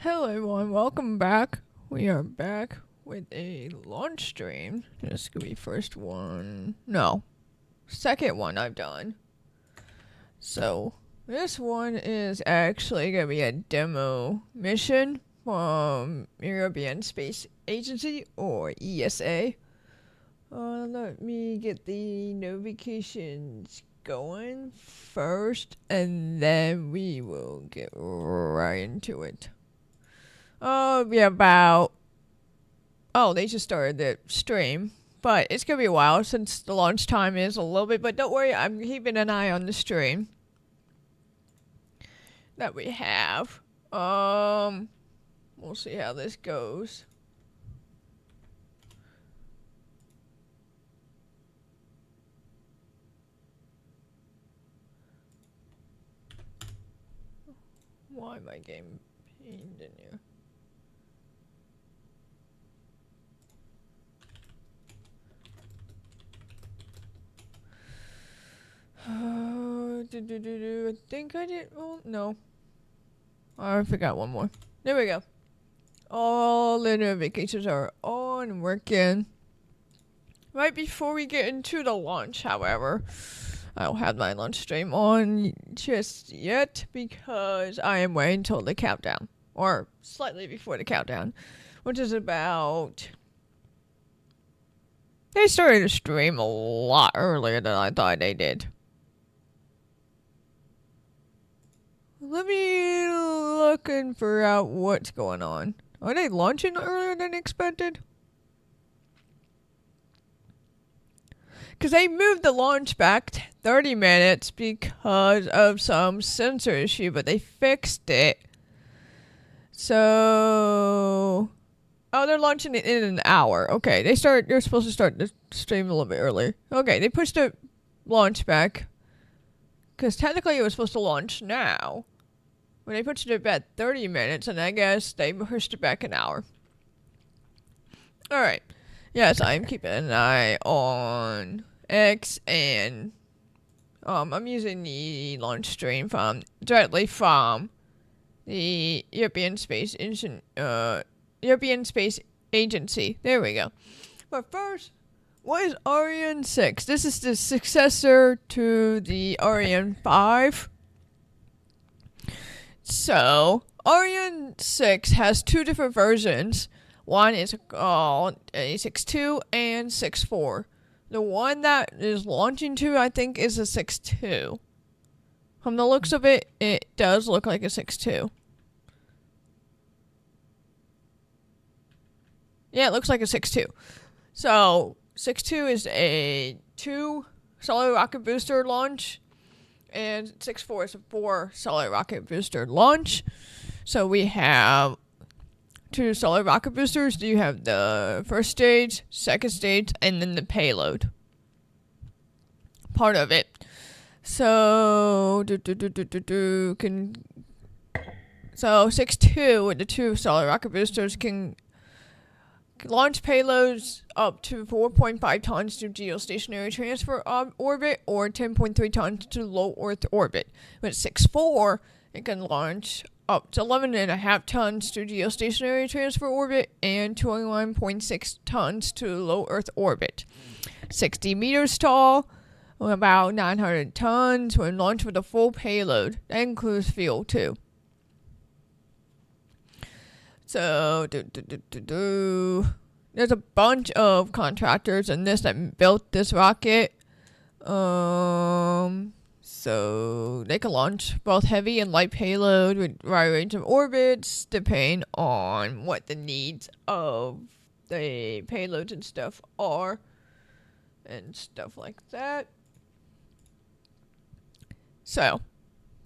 Hello everyone, welcome back. We are back with a launch stream. This could be first one. No. Second one I've done. So this one is actually gonna be a demo mission from European Space Agency or ESA. Let me get the notifications going first and then we will get right into it. Yeah, about... Oh, they just started the stream. But it's gonna be a while since the launch time is a little bit. But don't worry, I'm keeping an eye on the stream that we have. We'll see how this goes. Why am I getting pinged in here? I think I did. Oh, no. I forgot one more. There we go. All the notifications are on working. Right before we get into the launch, however, I don't have my launch stream on just yet because I am waiting until the countdown. Or slightly before the countdown. Which is about... They started to stream a lot earlier than I thought they did. Let me look and figure out what's going on. Are they launching earlier than expected? Because they moved the launch back 30 minutes because of some sensor issue, but they fixed it. So... Oh, they're launching it in an hour. Okay, they're supposed to start the stream a little bit earlier. Okay, they pushed the launch back. Because technically it was supposed to launch now. When they pushed it back 30 minutes, and I guess they pushed it back an hour. Alright. Yes, I'm keeping an eye on X, and I'm using the launch stream directly from the European Space Agency. There we go. But first, what is Ariane 6? This is the successor to the Ariane 5. So, Ariane 6 has two different versions. One is called a 6.2 and 6.4. The one that is launching to, I think, is a 6.2. From the looks of it, it does look like a 6.2. Yeah, it looks like a 6.2. So, 6.2 is a 2 solid rocket booster launch. And 6.4 is a 4 solid rocket booster launch. So we have 2 solid rocket boosters. You have the first stage, second stage, and then the payload part of it. So, so 6.2 with the 2 solid rocket boosters can launch payloads up to 4.5 tons to geostationary transfer orbit or 10.3 tons to low Earth orbit. With 6.4, it can launch up to 11.5 tons to geostationary transfer orbit and 21.6 tons to low Earth orbit. 60 meters tall, about 900 tons when launched with a full payload. That includes fuel too. So, there's a bunch of contractors in this that built this rocket. So they can launch both heavy and light payload with a wide range of orbits, depending on what the needs of the payloads and stuff are, and stuff like that. So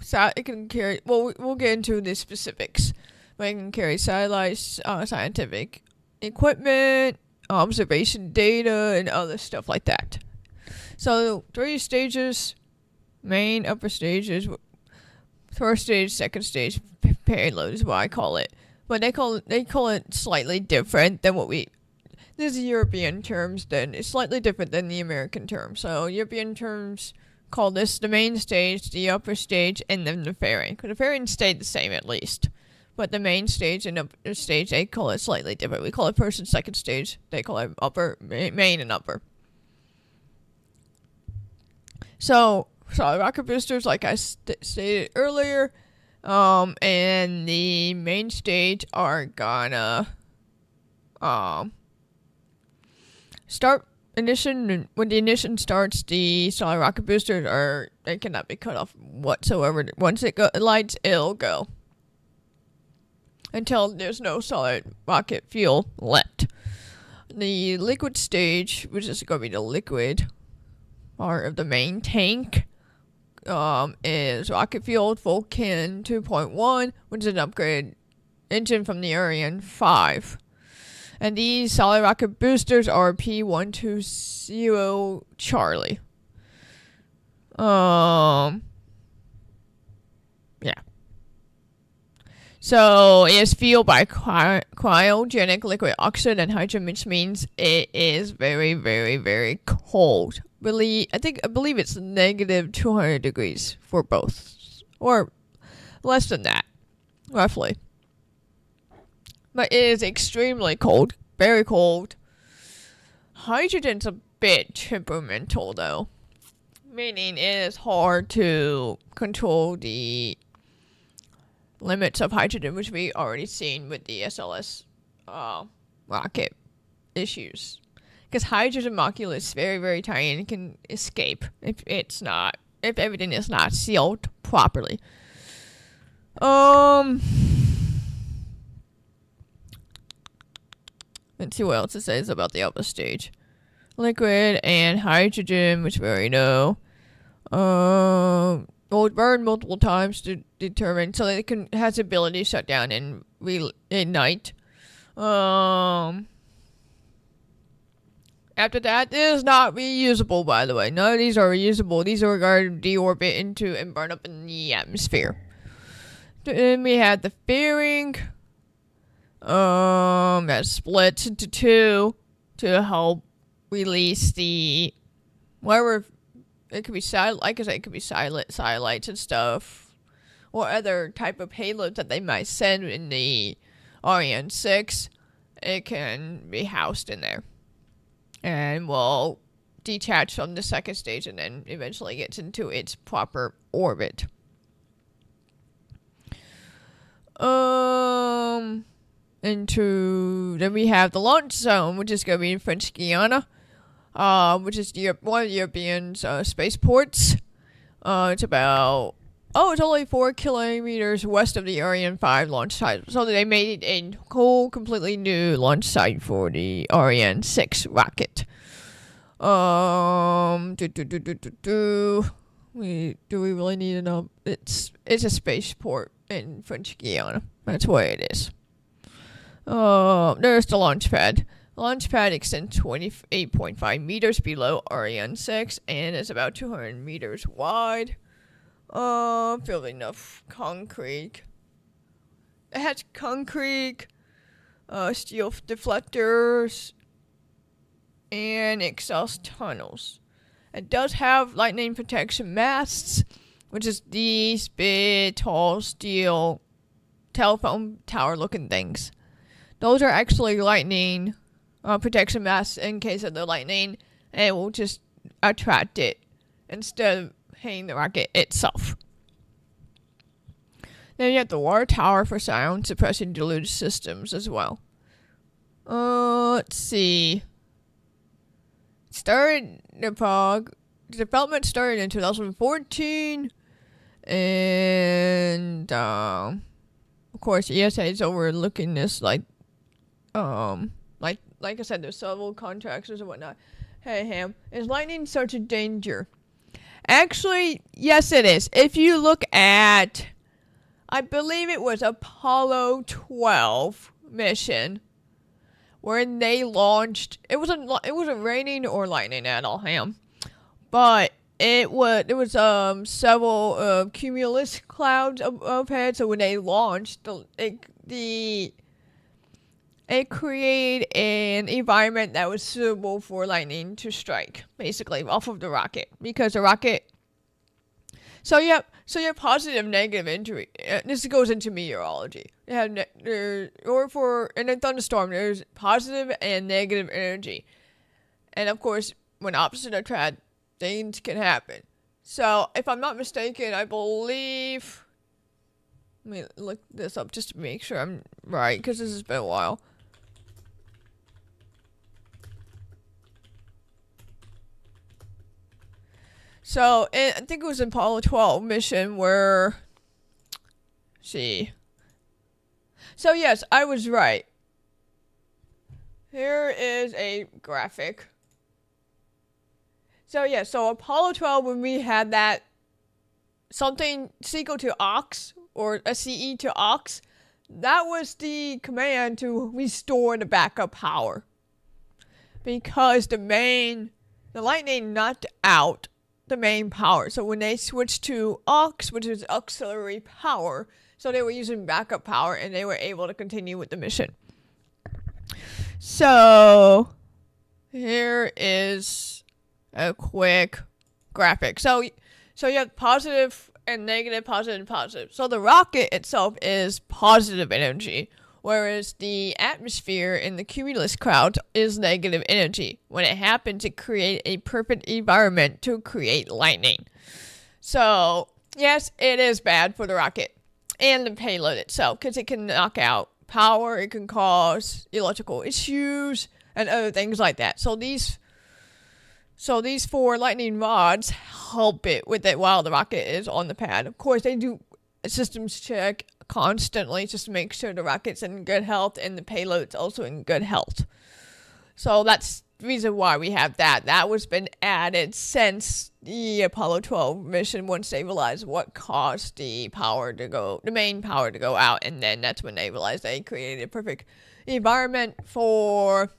it can carry. Well, we'll get into the specifics. But it can carry satellites, scientific equipment, observation data, and other stuff like that. So 3 stages, main, upper stages, first stage, second stage, payload is what I call it. But they call it slightly different than what we... This is European terms, then it's slightly different than the American term. So European terms call this the main stage, the upper stage, and then the fairing. Because the fairing stayed the same at least. But the main stage and upper stage, they call it slightly different. We call it first and second stage. They call it upper, main, and upper. So, solid rocket boosters, like I stated earlier, and the main stage are gonna start ignition. When the ignition starts, the solid rocket boosters they cannot be cut off whatsoever. Once it lights, it'll go until there's no solid rocket fuel left. The liquid stage, which is going to be the liquid part of the main tank, is rocket fueled Vulcan 2.1, which is an upgraded engine from the Ariane 5. And these solid rocket boosters are P120 Charlie. Yeah. So it is fueled by cryogenic liquid oxygen and hydrogen, which means it is very, very, very cold. I believe it's negative 200 degrees for both, or less than that, roughly. But it is extremely cold, very cold. Hydrogen's a bit temperamental, though, meaning it is hard to control the limits of hydrogen, which we already seen with the SLS rocket issues. Because hydrogen molecule is very, very tiny and it can escape if everything is not sealed properly. Let's see what else it says about the upper stage. Liquid and hydrogen, which we already know. Will burn multiple times to determine, so that it has the ability to shut down and reignite. After that, it is not reusable, by the way. None of these are reusable. These are going to deorbit into and burn up in the atmosphere. Then we had the fairing. That splits into two to help release the whatever. It could be like I said, it could be satellites and stuff, or other type of payloads that they might send in the Ariane 6. It can be housed in there, and will detach from the second stage, and then eventually gets into its proper orbit. Then we have the launch zone, which is going to be in French Guiana. Which is one of the European spaceports. It's only 4 kilometers west of the Ariane 5 launch site. So they made it a whole completely new launch site for the Ariane 6 rocket. Do we really need to know? It's a spaceport in French Guiana. That's what it is. There's the launch pad. The launch pad extends 28.5 meters below Ariane 6 and is about 200 meters wide. Filled enough concrete. It has concrete, steel deflectors, and exhaust tunnels. It does have lightning protection masts, which is these big, tall steel telephone tower looking things. Those are actually lightning protection masts in case of the lightning, and it will just attract it instead of hitting the rocket itself. Then you have the water tower for sound suppressing diluted systems as well. Let's see. Development started in 2014, and of course ESA is overlooking this, like I said, there's several contractors and whatnot. Hey Ham, is lightning such a danger? Actually, yes it is. If you look at, I believe it was Apollo 12 mission, when they launched, it wasn't raining or lightning at all, Ham, but there was several cumulus clouds overhead. So when they launched, it created an environment that was suitable for lightning to strike, basically, off of the rocket. Because the rocket So you have positive, negative energy. This goes into meteorology. You have in a thunderstorm, there's positive and negative energy, and of course, when opposites attract, things can happen. So, if I'm not mistaken, I believe. Let me look this up just to make sure I'm right, because this has been a while. So, I think it was in Apollo 12 mission where. See. So, yes, I was right. Here is a graphic. So, yeah, so Apollo 12, when we had that something sequel to aux, or a CE to aux, that was the command to restore the backup power. Because the lightning knocked out the main power. So when they switched to aux, which is auxiliary power, so they were using backup power and they were able to continue with the mission. So here is a quick graphic. So you have positive and negative, positive and positive. So the rocket itself is positive energy, whereas the atmosphere in the cumulus cloud is negative energy. When it happens, it creates a perfect environment to create lightning. So, yes, it is bad for the rocket and the payload itself, because it can knock out power, it can cause electrical issues, and other things like that. So these 4 lightning rods help it with it while the rocket is on the pad. Of course, they do a systems check constantly just to make sure the rocket's in good health and the payload's also in good health. So that's the reason why we have that. That was been added since the Apollo 12 mission, once they realized what caused the main power to go out, and then that's when they realized they created a perfect environment for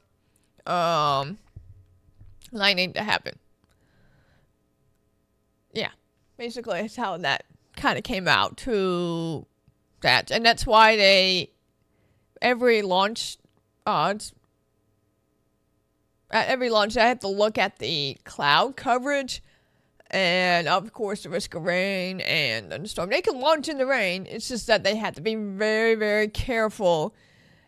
lightning to happen. Yeah, basically that's how that kind of came out to that, and that's why every launch they have to look at the cloud coverage, and of course the risk of rain and thunderstorm. They can launch in the rain. It's just that they have to be very, very careful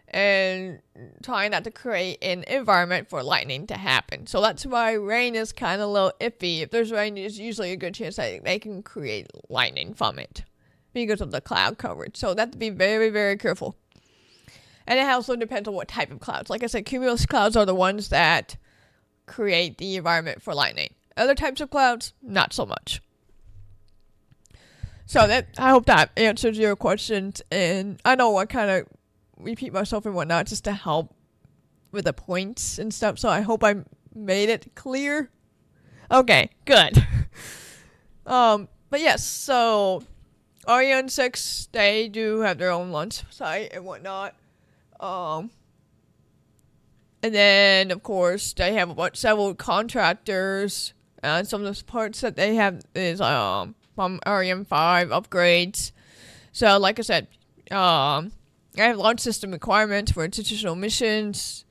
and trying not to create an environment for lightning to happen. So that's why rain is kind of a little iffy. If there's rain, there's usually a good chance that they can create lightning from it because of the cloud coverage. So they have to be very, very careful. And it also depends on what type of clouds. Like I said, cumulus clouds are the ones that create the environment for lightning. Other types of clouds, not so much. So I hope that answers your questions. And I know I kind of repeat myself and whatnot just to help with the points and stuff. So I hope I made it clear. Okay, good. But yes, so Ariane 6, they do have their own launch site and whatnot. And then, of course, they have several contractors. And some of the parts that they have is from Ariane 5 upgrades. So, like I said, I have launch system requirements for institutional missions,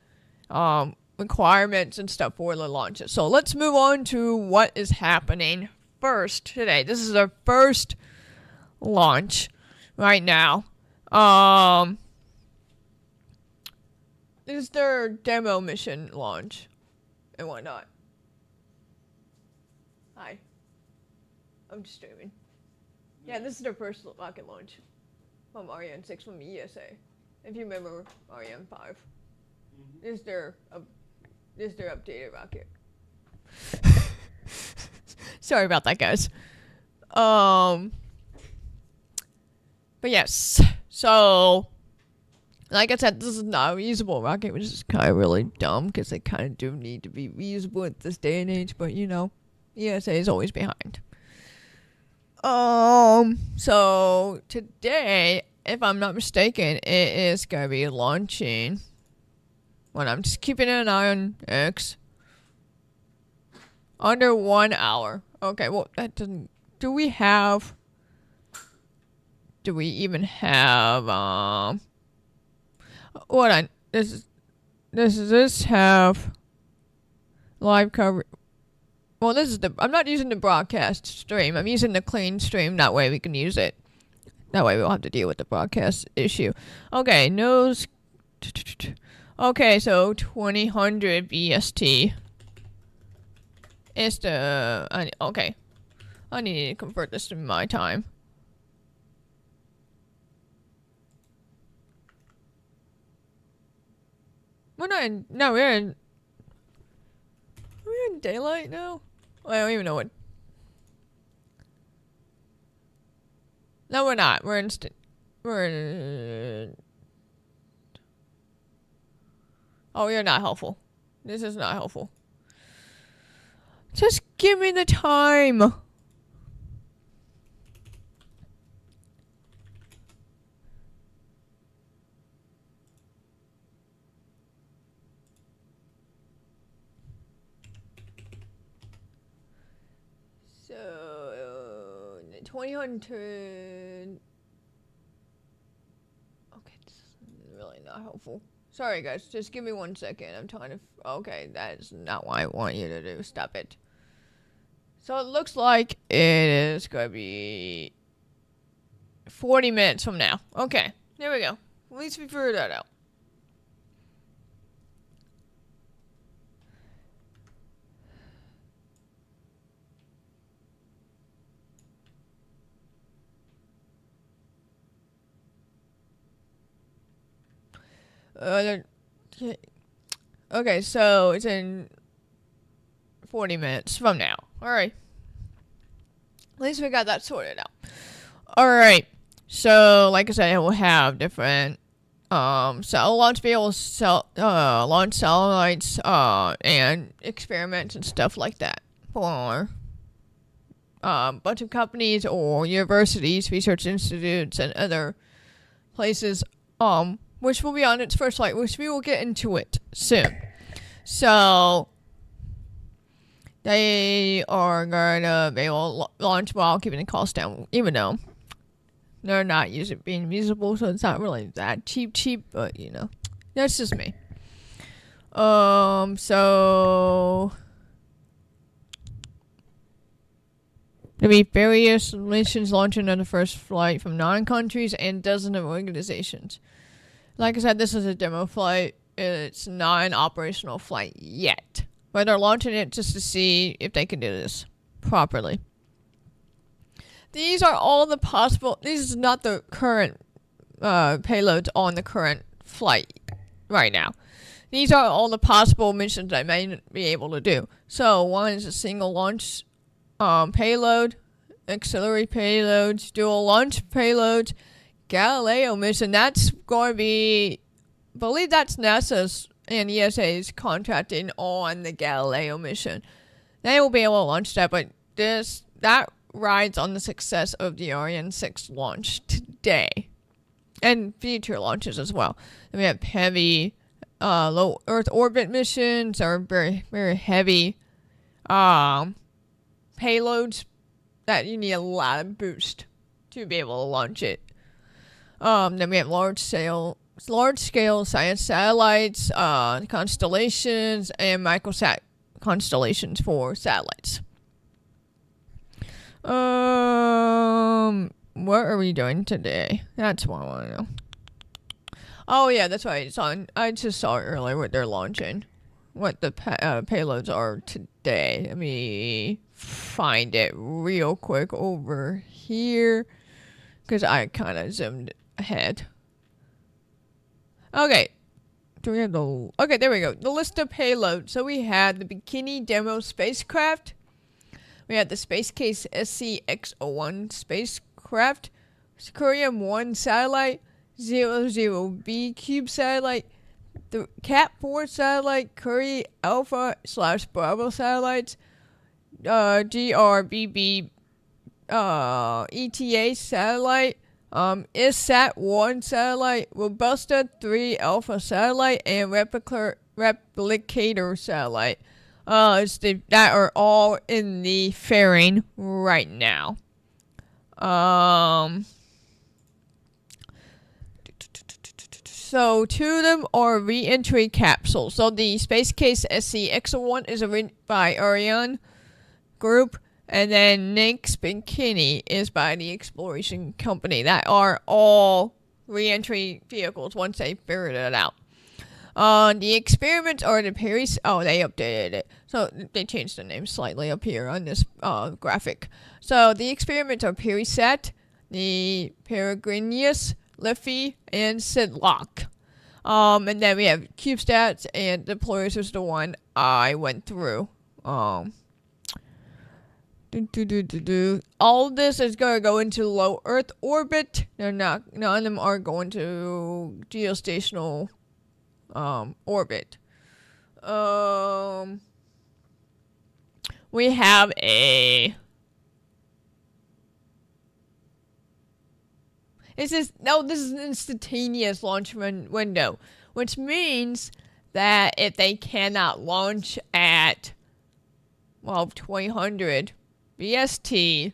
requirements and stuff for the launches. So let's move on to what is happening first today. This is our first launch right now. This is their demo mission launch and whatnot. Hi. I'm just streaming. Yeah, this is their first rocket launch from Ariane 6 from the ESA. If you remember Ariane 5. Mm-hmm. This is their updated rocket. Sorry about that, guys. But yes. So, like I said, this is not a reusable rocket, which is kind of really dumb because they kind of do need to be reusable at this day and age. But you know, ESA is always behind. So today, if I'm not mistaken, it is gonna be launching. When I'm just keeping an eye on X. Under 1 hour. Okay, well that doesn't. Do we even have what I does this have live coverage? Well, this is I'm not using the broadcast stream. I'm using the clean stream. That way we can use it. That way we won't have to deal with the broadcast issue. Okay, nose. Okay, so 2000 BST is the. Okay. I need to convert this to my time. We're not in. No, we're in. We're in daylight now? I don't even know what. No, we're not. We're in. We're in. Oh, you're not helpful. This is not helpful. Just give me the time. So, 2000. Okay, this is really not helpful. Sorry, guys. Just give me 1 second. I'm trying to. Okay, that is not what I want you to do. Stop it. So it looks like it is going to be 40 minutes from now. Okay, there we go. At least we figured that out. Okay, so it's in 40 minutes from now. Alright. At least we got that sorted out. Alright. So, like I said, we'll have different satellites, be able to launch satellites and experiments and stuff like that for bunch of companies or universities, research institutes, and other places which will be on its first flight, which we will get into it soon. So, they are going to be able to launch while keeping the cost down, even though they're not being usable, so it's not really that cheap, but, you know, that's just me. So there'll be various missions launching on the first flight from 9 countries and dozens of organizations. Like I said, this is a demo flight. It's not an operational flight yet. But they're launching it just to see if they can do this properly. These are all the possible. This is not the current payloads on the current flight right now. These are all the possible missions I may be able to do. So one is a single launch payload, auxiliary payloads, dual launch payloads, Galileo mission. That's going to be, I believe that's NASA's and ESA's contracting on the Galileo mission. They will be able to launch that, but that rides on the success of the Ariane 6 launch today. And future launches as well. And we have heavy low Earth orbit missions or very, very heavy payloads that you need a lot of boost to be able to launch it. Then we have large scale science satellites, constellations, and microsat constellations for satellites. What are we doing today? That's what I want to know. Oh yeah, that's right. I just saw it earlier what they're launching. What the payloads are today. Let me find it real quick over here, because I kind of zoomed ahead. Okay. Do we have okay, there we go. The list of payloads. So we had the Bikini demo spacecraft. We had the Space Case SCX-01 spacecraft. Korean 1 satellite. 00B Cube satellite. The Cat-4 satellite. Curry Alpha/Bravo satellites. GRBB ETA satellite. ISSAT-1 satellite, Robusta 3 Alpha satellite, and Replicator satellite. That are all in the fairing right now. So 2 of them are re-entry capsules. So the Space Case SCX-01 is by Ariane. group. And then Nick's Bikini is by the Exploration Company. That are all re-entry vehicles once they figured it out. The experiments are the Paris. Oh, they updated it. So they changed the name slightly up here on this graphic. So the experiments are Perisat, the Peregrinius, Liffey, and Sidlock. And then we have CubeStats, and Deployers is the one I went through. All this is going to go into low Earth orbit. None of them are going to geostationary orbit. We have a. This is an instantaneous launch window, which means that if they cannot launch at 2000 BST,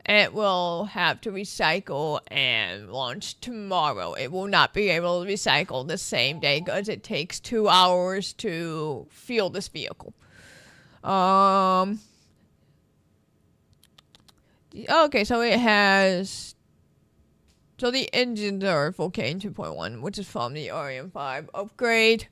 it will have to recycle and launch tomorrow. It will not be able to recycle the same day because it takes 2 hours to fuel this vehicle. Okay, so it has. So the engines are Vulcan 2.1, which is from the Ariane 5 upgrade.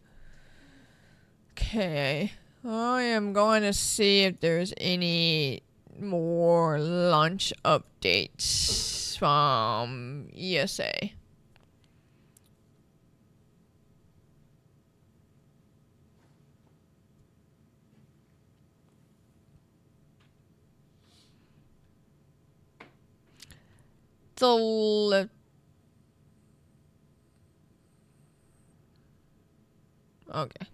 Okay, I am going to see if there's any more launch updates from ESA. Okay.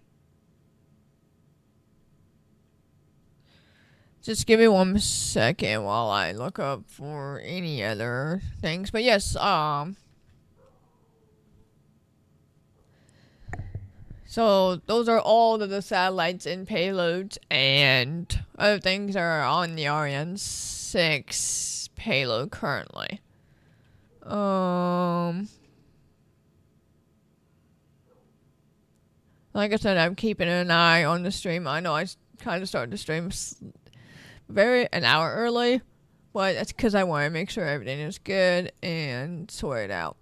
Just give me 1 second while I look up for any other things. But yes, so those are all of the satellites and payloads and other things that are on the Ariane 6 payload currently. Like I said, I'm keeping an eye on the stream. I know I kind of started the stream an hour early, but that's because I want to make sure everything is good and sort it out.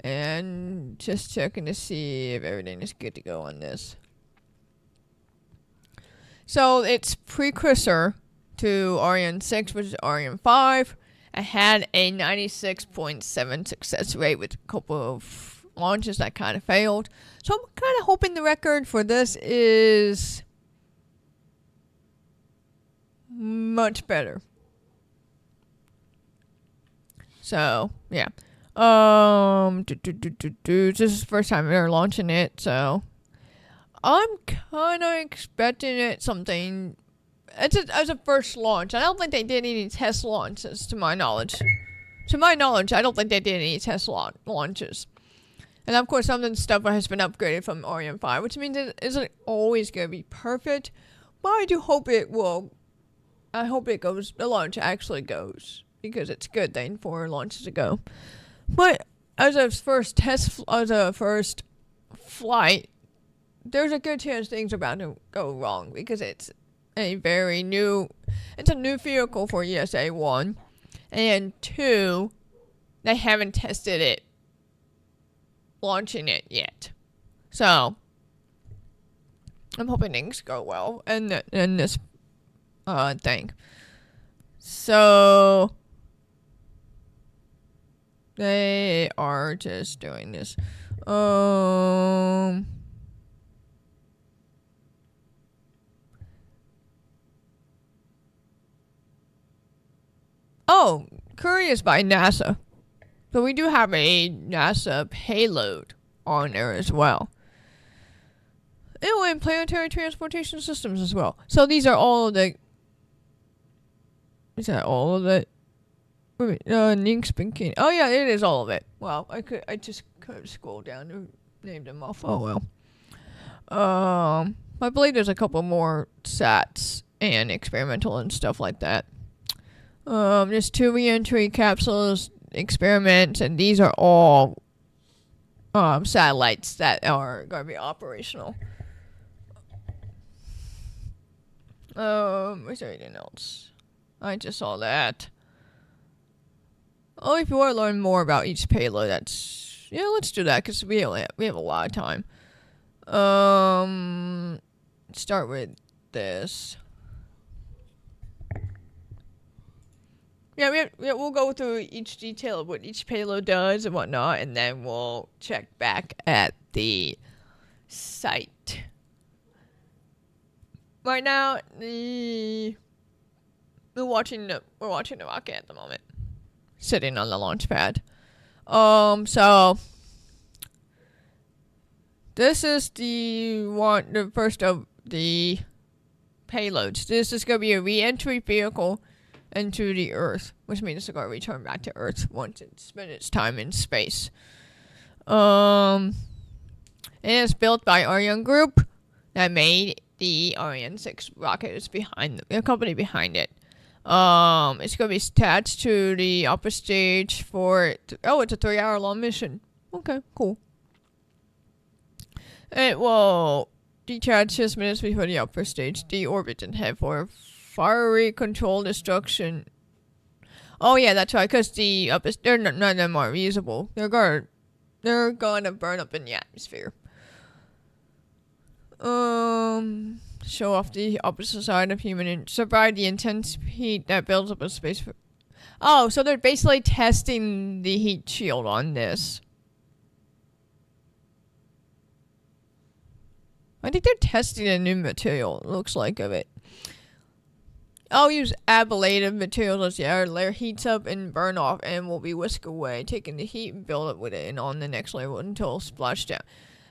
And just checking to see if everything is good to go on this. So it's precursor to Ariane 6, which is Ariane 5. It had a 96.7 success rate with a couple of launches that kind of failed. So I'm kind of hoping the record for this is much better. So, yeah. This is the first time they're launching it, so I'm kind of expecting it something. As a first launch. I don't think they did any test launches, to my knowledge. To my knowledge, I don't think they did any test launches. And of course, some of the stuff has been upgraded from Ariane 5, which means it isn't always going to be perfect. But I do hope it will. I hope it goes. The launch actually goes, because it's a good thing for launches to go. But as a first flight, there's a good chance things are about to go wrong, because it's a new vehicle for ESA 1, and 2, they haven't tested it launching it yet. So I'm hoping things go well in this thing. So they are just doing this. Oh, curious by NASA. So we do have a NASA payload on there as well. And planetary transportation systems as well. So these are all of the. Is that all of it? Nink's Bikini. Oh yeah, it is all of it. Well, I just could scroll down and named them off. Oh well. I believe there's a couple more sats and experimental and stuff like that. There's 2 re-entry capsules, experiments, and these are all satellites that are going to be operational. Is there anything else? I just saw that. Oh, if you want to learn more about each payload, let's do that because we have a lot of time. Start with this. Yeah, we'll go through each detail of what each payload does and whatnot, and then we'll check back at the site. Right now, we're watching the rocket at the moment, sitting on the launch pad. So this is the first of the payloads. This is gonna be a re-entry vehicle into the Earth, which means it's gonna return back to Earth once it's spent its time in space. And it's built by Ariane Group that made the Ariane 6 rocket. Is behind the company behind it. It's gonna be attached to the upper stage for it's a 3-hour long mission. Okay, cool. It will detach 6 minutes before the upper stage deorbit and head for fiery control destruction. Oh yeah, that's right. Because none of them are reusable. They're gonna burn up in the atmosphere. Show off the opposite side of human and survive the intense heat that builds up in space. So they're basically testing the heat shield on this. I think they're testing a new material, it looks like, of it. I'll use ablative materials as the outer layer heats up and burn off and will be whisked away, taking the heat and build up with it and on the next layer until splashed down.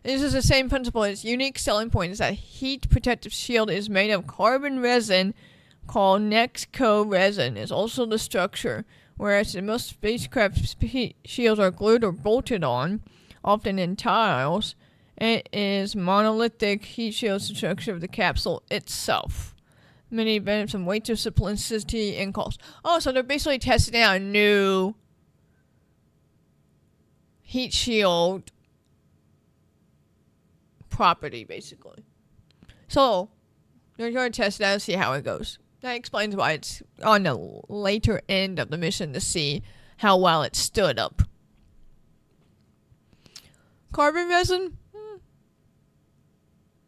This is the same principle. Its unique selling point is that heat protective shield is made of carbon resin called Nexco resin. It's also the structure, whereas in most spacecraft shields are glued or bolted on, often in tiles. It is monolithic heat shield structure of the capsule itself. Many benefits from weight to simplicity and cost. So they're basically testing out a new heat shield property, basically. So they're going to test it out and see how it goes. That explains why it's on the later end of the mission, to see how well it stood up. Carbon resin?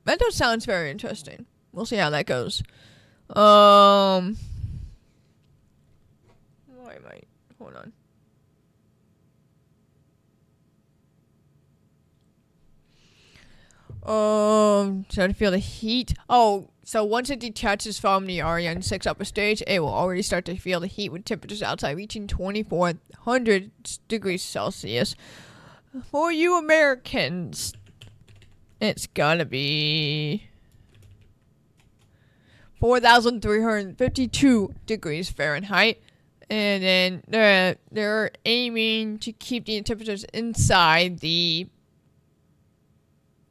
That does sounds very interesting. We'll see how that goes. Hold on. So to feel the heat. So once it detaches from the Ariane 6 upper stage, it will already start to feel the heat with temperatures outside reaching 2,400 degrees Celsius. For you Americans, it's gotta be 4,352 degrees Fahrenheit. And then they're aiming to keep the temperatures inside the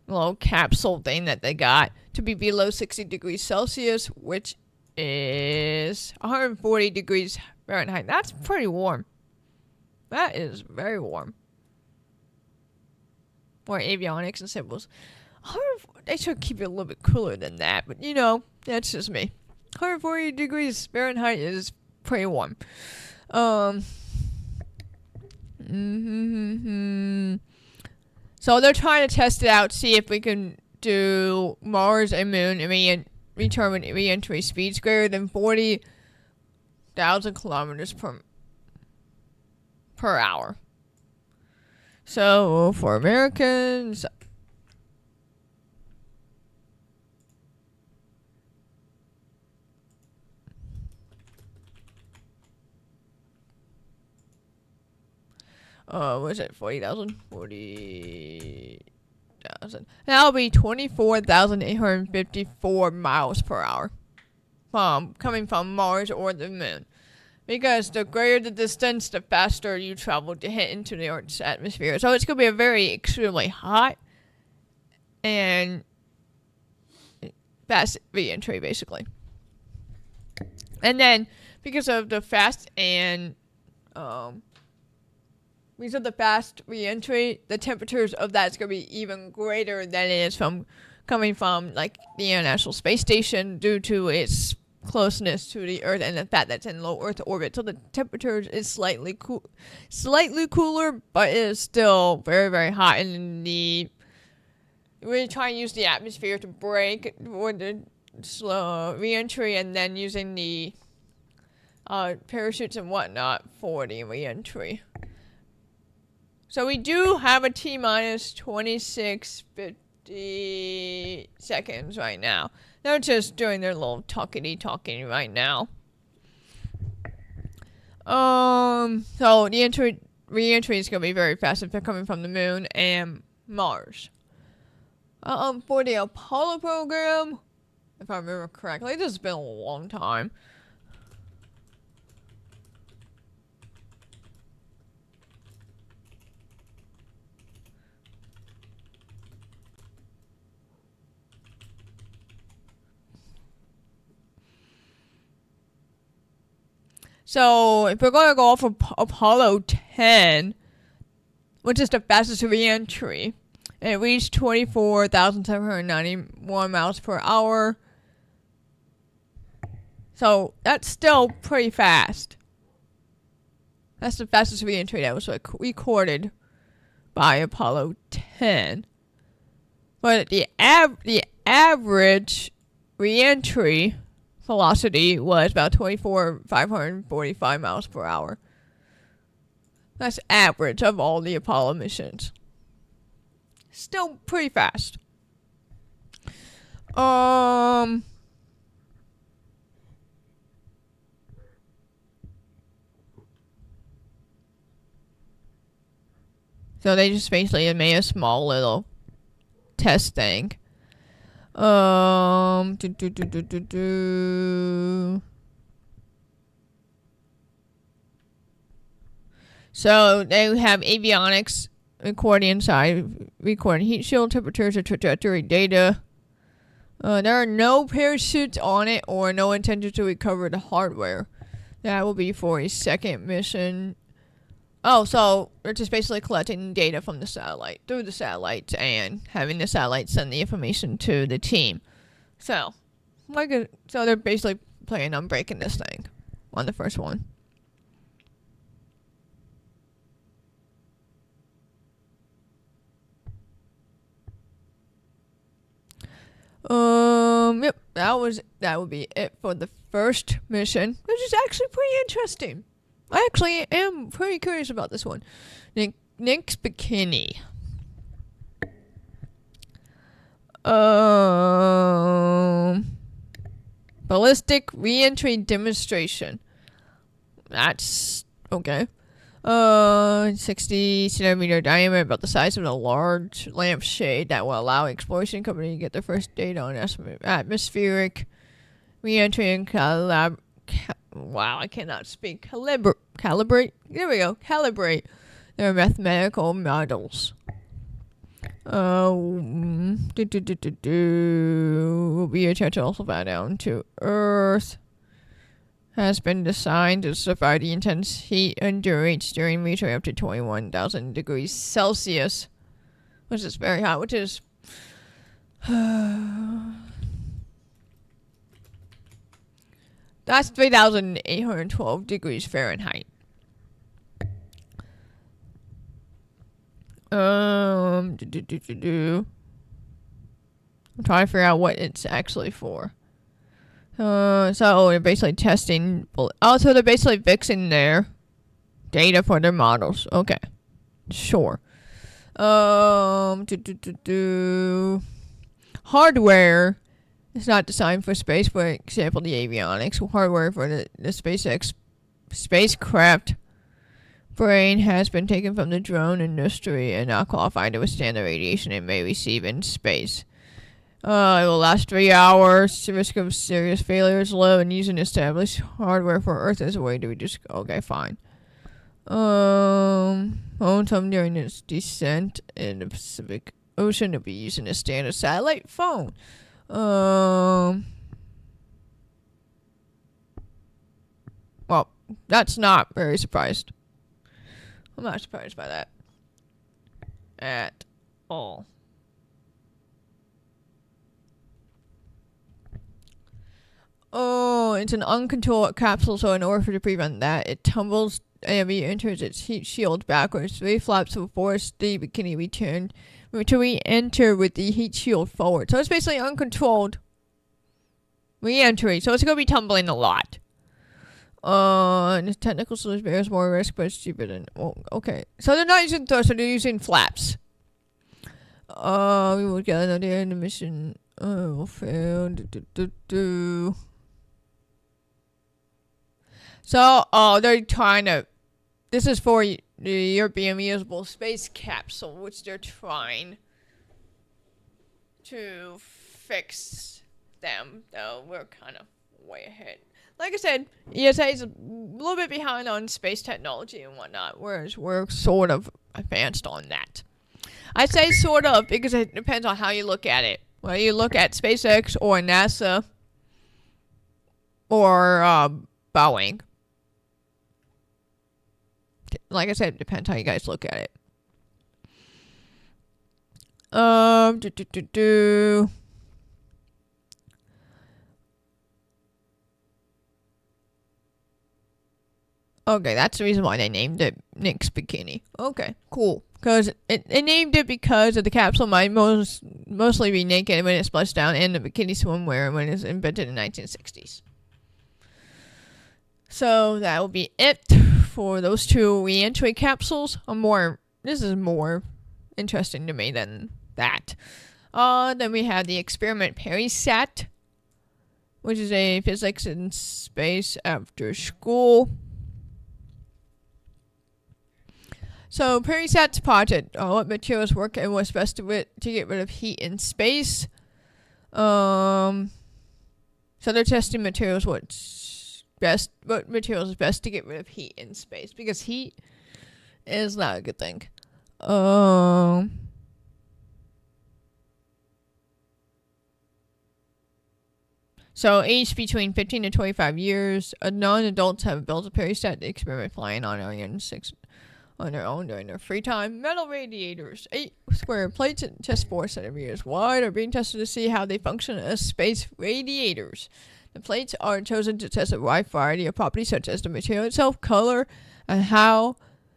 little capsule thing that they got to be below 60 degrees Celsius, which is 140 degrees Fahrenheit. That's pretty warm. That is very warm. Or avionics and symbols. They should keep it a little bit cooler than that, but that's just me. 140 degrees Fahrenheit is pretty warm. So they're trying to test it out, see if we can do Mars and Moon and return with re-entry speeds greater than 40,000 kilometers per hour. So for Americans, what is it? 40,000? 40,000. That'll be 24,854 miles per hour. Coming from Mars or the Moon. Because the greater the distance, the faster you travel to hit into the Earth's atmosphere. So it's going to be a very extremely hot and fast re-entry, basically. And then, because of the fast re-entry, the temperatures of that's going to be even greater than it is from coming from like the International Space Station due to its closeness to the Earth and the fact that it's in low Earth orbit. So the temperature is slightly cooler, but it is still very, very hot. And we're trying to use the atmosphere to break with the slow re-entry, and then using the parachutes and whatnot for the re-entry. So we do have a T-minus 2650 seconds right now. They're just doing their little talking right now. So the re-entry is gonna be very fast if they're coming from the moon and Mars. For the Apollo program, if I remember correctly, this has been a long time. So, if we're going to go off of Apollo 10, which is the fastest re-entry, and it reached 24,791 miles per hour. So, that's still pretty fast. That's the fastest re-entry that was recorded by Apollo 10. But the average re-entry velocity was about 24,545 miles per hour. That's average of all the Apollo missions. Still pretty fast. So they just basically made a small little test thing. So they have avionics recording inside, recording heat shield temperatures and trajectory data. There are no parachutes on it or no intention to recover the hardware. That will be for a second mission. Oh, so they're just basically collecting data from the satellite, through the satellite, and having the satellite send the information to the team. So they're basically planning on breaking this thing on the first one. Yep, that would be it for the first mission, which is actually pretty interesting. I actually am pretty curious about this one. Nick's Bikini. Ballistic re-entry demonstration. That's okay. 60 centimeter diameter, about the size of a large lampshade, that will allow exploration company to get their first data on atmospheric re-entry and wow, I cannot speak. Calibrate. There we go. Calibrate their mathematical models. Will be a chance to also fly down to Earth. Has been designed to survive the intense heat endurance during reaching up to 21,000 degrees Celsius, which is very hot, which is that's 3,812 degrees Fahrenheit. I'm trying to figure out what it's actually for. So they're basically testing. Oh, so they're basically fixing their data for their models. Okay, sure. Hardware is not designed for space. For example, the avionics hardware for the SpaceX spacecraft brain has been taken from the drone industry and not qualified to withstand the radiation it may receive in space. It will last 3 hours. The risk of serious failure is low, and using established hardware for Earth as a way to reduce. Okay, fine. Momentum during its descent in the Pacific Ocean, it'll be using a standard satellite phone. Well, that's not very surprised. I'm not surprised by that at all. Oh, it's an uncontrolled capsule, so in order to prevent that, it tumbles and re-enters its heat shield backwards. Three flaps will force the bikini to re-enter with the heat shield forward. So it's basically uncontrolled re-entry, so it's going to be tumbling a lot. The technical solution bears more risk, but it's cheaper than... Oh, okay. So they're not using thrusters, they're using flaps. We will get another in the mission. Will fail. So, they're trying to... This is for the European reusable space capsule, which they're trying to fix them. Though we're kind of way ahead. Like I said, ESA is a little bit behind on space technology and whatnot, whereas we're sort of advanced on that. I say sort of because it depends on how you look at it. Whether you look at SpaceX or NASA or Boeing. Like I said, it depends how you guys look at it. Okay, that's the reason why they named it Nick's Bikini. Okay, cool. Because it named it because of the capsule might mostly be naked when it splashed down in the bikini swimwear when it was invented in the 1960s. So that will be it for those two re-entry capsules. This is more interesting to me than that. Then we have the experiment PeriSat, which is a physics in space after school. So PeriSat's project, what materials work and what's best to get rid of heat in space. So they're testing what materials is best to get rid of heat in space, because heat is not a good thing. So aged between 15 to 25 years, non-adults have built a PeriSat experiment flying on Ariane 6 on their own during their free time. Metal radiators, 8 square plates and just 4 centimeters wide, are being tested to see how they function as space radiators. The plates are chosen to test a wide variety of properties such as the material itself, color, and how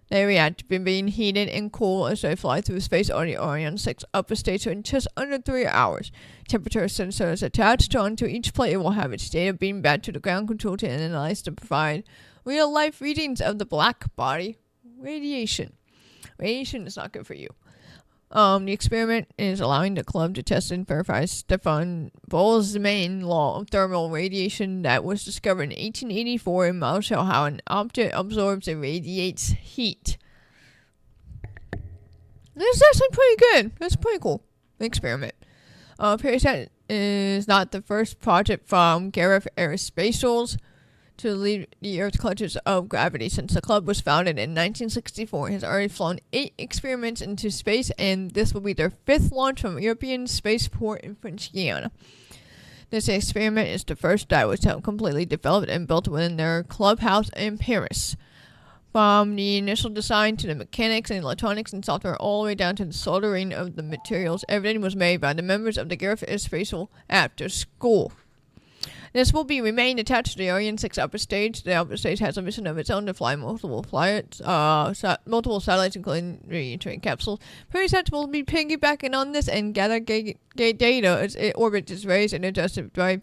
they react to being heated and cooled as they fly through space on the Ariane 6 upper stage in just under 3 hours. Temperature sensors attached onto each plate. It will have its data beamed back to the ground control to analyze to provide real-life readings of the black body radiation. Radiation is not good for you. The experiment is allowing the club to test and verify Stefan Boltzmann's law of thermal radiation that was discovered in 1884 and models show how an object absorbs and radiates heat. This is actually pretty good. That's pretty cool. Experiment. PeriSat is not the first project from Gareth Aerospatials to leave the Earth's clutches of gravity. Since the club was founded in 1964, it has already flown 8 experiments into space, and this will be their 5th launch from European spaceport in French Guiana. This experiment is the first that was completely developed and built within their clubhouse in Paris. From the initial design to the mechanics and electronics and software, all the way down to the soldering of the materials, everything was made by the members of the Gareth Aerospatial after school. This will remain attached to the Ariane 6 upper stage. The upper stage has a mission of its own to fly multiple satellites, including re-entry capsules. PeriSat will be piggybacking on this and gather data as it orbits its rays and adjusted by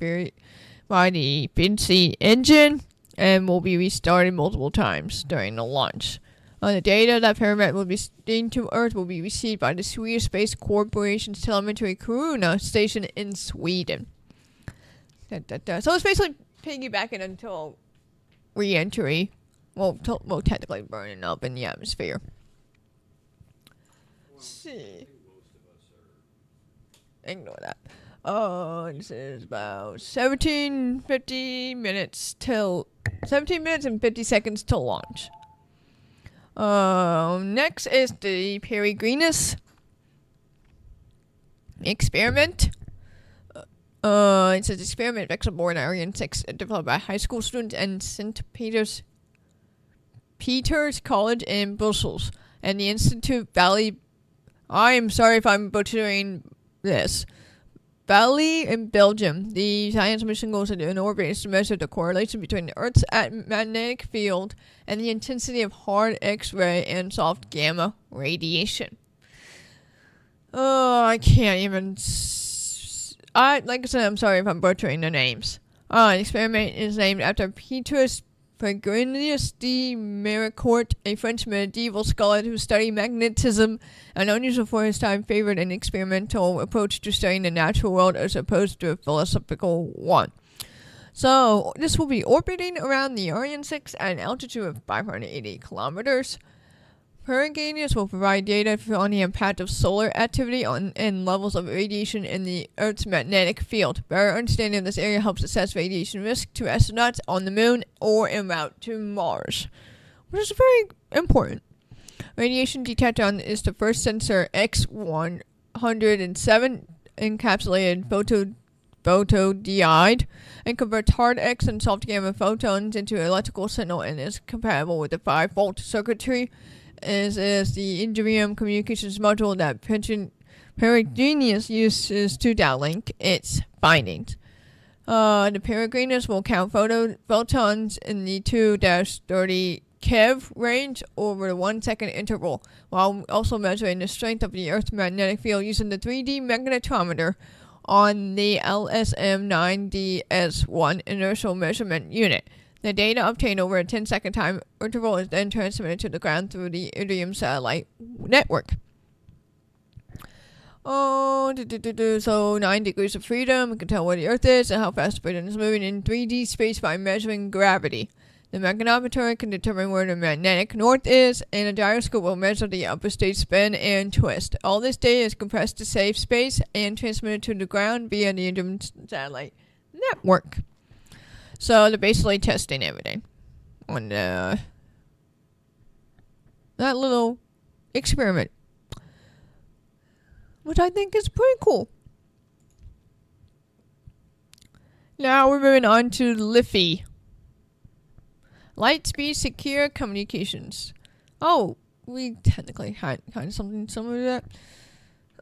the Vinci engine, and will be restarted multiple times during the launch. The data that PeriSat will be seen to Earth will be received by the Swedish Space Corporation's telemetry Kiruna station in Sweden. So it's basically piggybacking until re-entry. Well, technically burning up in the atmosphere. Let's see. Ignore that. This is about 17 minutes and 50 seconds till launch. Next is the Peregrinus experiment. It says experiment vessel born Ariane 6 developed by high school students and St. Peter's College in Brussels and the Institute Valley. I am sorry if I'm butchering this. Valley in Belgium. The science mission goes into an orbit is to measure the correlation between the Earth's magnetic field and the intensity of hard X-ray and soft gamma radiation. Oh, I can't even. Like I said, I'm sorry if I'm butchering the names. The experiment is named after Petrus Peregrinus de Méricourt, a French medieval scholar who studied magnetism and unusual for his time favored an experimental approach to studying the natural world as opposed to a philosophical one. So this will be orbiting around the Ariane 6 at an altitude of 580 kilometers. Peregrinus will provide data on the impact of solar activity and levels of radiation in the Earth's magnetic field. Better understanding of this area helps assess radiation risk to astronauts on the moon or en route to Mars, which is very important. Radiation detector is the first sensor X107 encapsulated photodiode and converts hard X and soft gamma photons into electrical signal and is compatible with the 5-volt circuitry. Is the Indium communications module that Peregrinus uses to downlink its findings. The Peregrinus will count photons in the 2-30 keV range over the 1 second interval, while also measuring the strength of the Earth's magnetic field using the 3D magnetometer on the LSM-9DS1 inertial measurement unit. The data obtained over a 10-second time interval is then transmitted to the ground through the Iridium satellite network. So 9 degrees of freedom. We can tell where the Earth is and how fast the freedom is moving in 3D space by measuring gravity. The magnetometer can determine where the magnetic north is, and a gyroscope will measure the upper stage spin and twist. All this data is compressed to save space and transmitted to the ground via the Iridium satellite network. So they're basically testing everything on that little experiment, which I think is pretty cool. Now we're moving on to LiFi. Lightspeed Secure Communications. Oh, we technically had kind of something similar to that.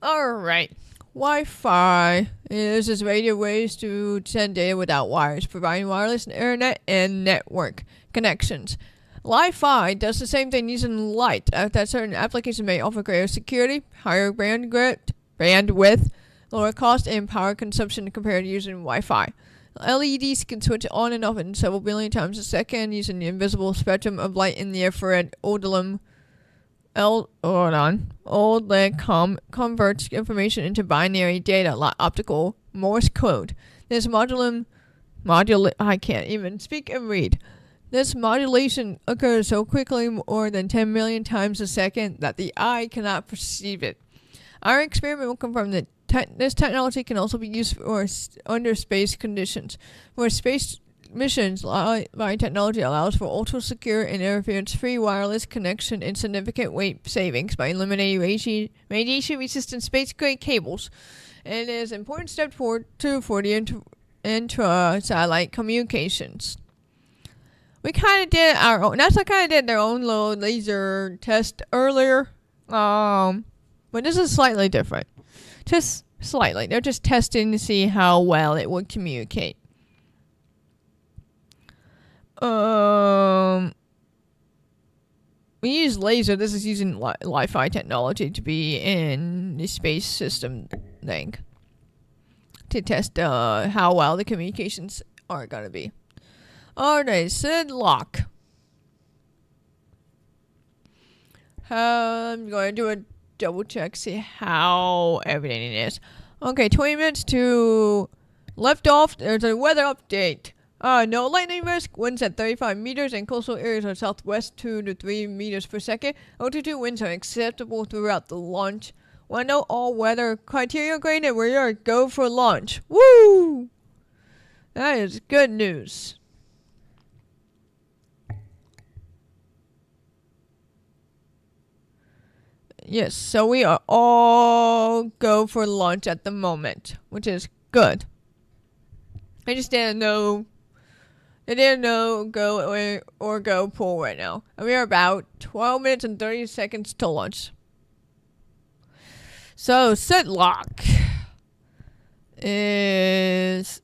Alright. Wi-Fi is radio ways to send data without wires, providing wireless internet and network connections. Li-Fi does the same thing using light, that certain applications may offer greater security, higher bandwidth, lower cost, and power consumption compared to using Wi-Fi. LEDs can switch on and off in several billion times a second using the invisible spectrum of light in the infrared OLED converts information into binary data like optical Morse code. This I can't even speak and read. This modulation occurs so quickly, more than 10 million times a second, that the eye cannot perceive it. Our experiment will confirm that this technology can also be used under space conditions, where space missions Li-Fi technology allows for ultra-secure and interference-free wireless connection and significant weight savings by eliminating radiation-resistant space-grade cables. And it is an important step forward for the intra-satellite communications. We kind of did our own. NASA kind of did their own little laser test earlier, but this is slightly different. Just slightly. They're just testing to see how well it would communicate. We use laser. This is using Li-Fi technology to be in the space system thing to test how well the communications are going to be. Alright, Sid Lock. I'm going to do a double check, see how everything is. Okay, 20 minutes to left off. There's a weather update. No lightning risk. Winds at 35 meters and coastal areas are southwest 2 to 3 meters per second. Altitude winds are acceptable throughout the launch. Want to know all weather criteria graded? We are go for launch. Woo! That is good news. Yes, so we are all go for launch at the moment, which is good. I just didn't know. I didn't know go away or go pull right now. And we are about 12 minutes and 30 seconds to launch. So, set lock is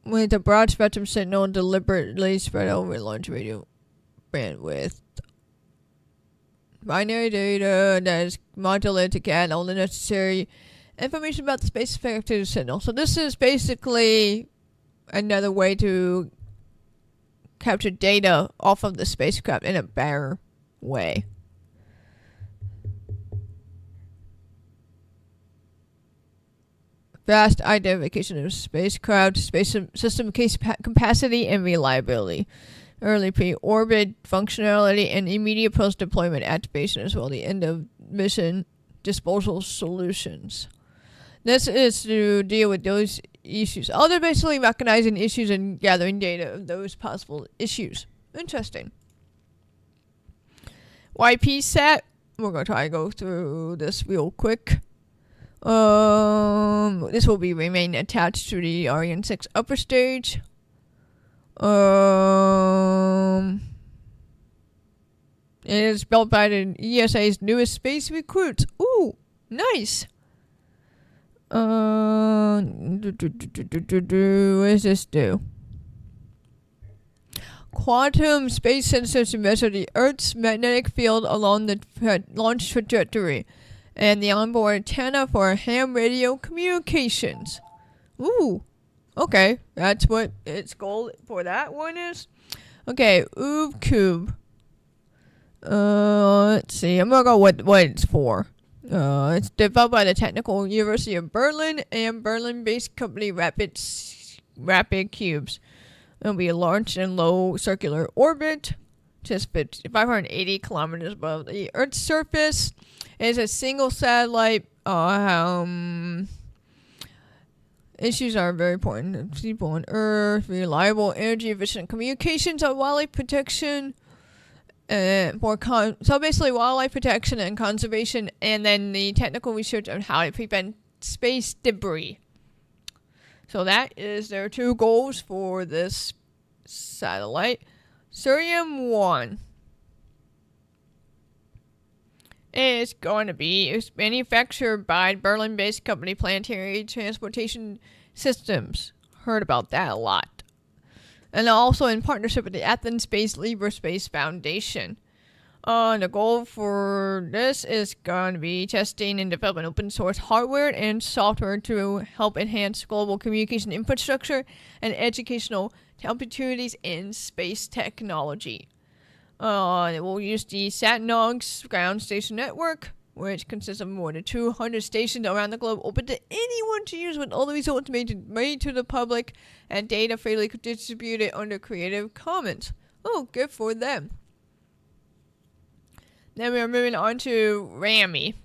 with a broad spectrum signal deliberately spread over large radio bandwidth. Binary data that is modulated to get all the necessary information about the space effective signal. So this is basically another way to capture data off of the spacecraft in a better way. Fast identification of spacecraft, space system capacity, and reliability. Early pre-orbit functionality and immediate post-deployment activation as well. The end of mission disposal solutions. This is to deal with those issues. Oh, they're basically recognizing issues and gathering data of those possible issues. Interesting. YP set. We're going to try to go through this real quick. This will be remain attached to the Ariane 6 upper stage. It is built by the ESA's newest space recruits. Ooh, nice. What does this do? Quantum space sensors to measure the Earth's magnetic field along the launch trajectory, and the onboard antenna for ham radio communications. Ooh. Okay, that's what its goal for that one is. Okay, Cube. Let's see. I'm gonna go what it's for. It's developed by the Technical University of Berlin and Berlin-based company Rapid Cubes. It'll be launched in low circular orbit, just 580 kilometers above the Earth's surface. It is a single satellite. Issues are very important. People on Earth, reliable, energy-efficient communications, and wildlife protection. So basically, wildlife protection and conservation, and then the technical research on how to prevent space debris. So that is their two goals for this satellite. Sirium 1 is going to be manufactured by Berlin-based company Planetary Transportation Systems. Heard about that a lot. And also in partnership with the Athens-based Libre Space Foundation. The goal for this is going to be testing and developing open source hardware and software to help enhance global communication infrastructure and educational opportunities in space technology. It will use the SatNOG's ground station network, which consists of more than 200 stations around the globe, open to anyone to use, with all the results made to the public and data freely distributed under Creative Commons. Oh, good for them. Then we are moving on to RAMI.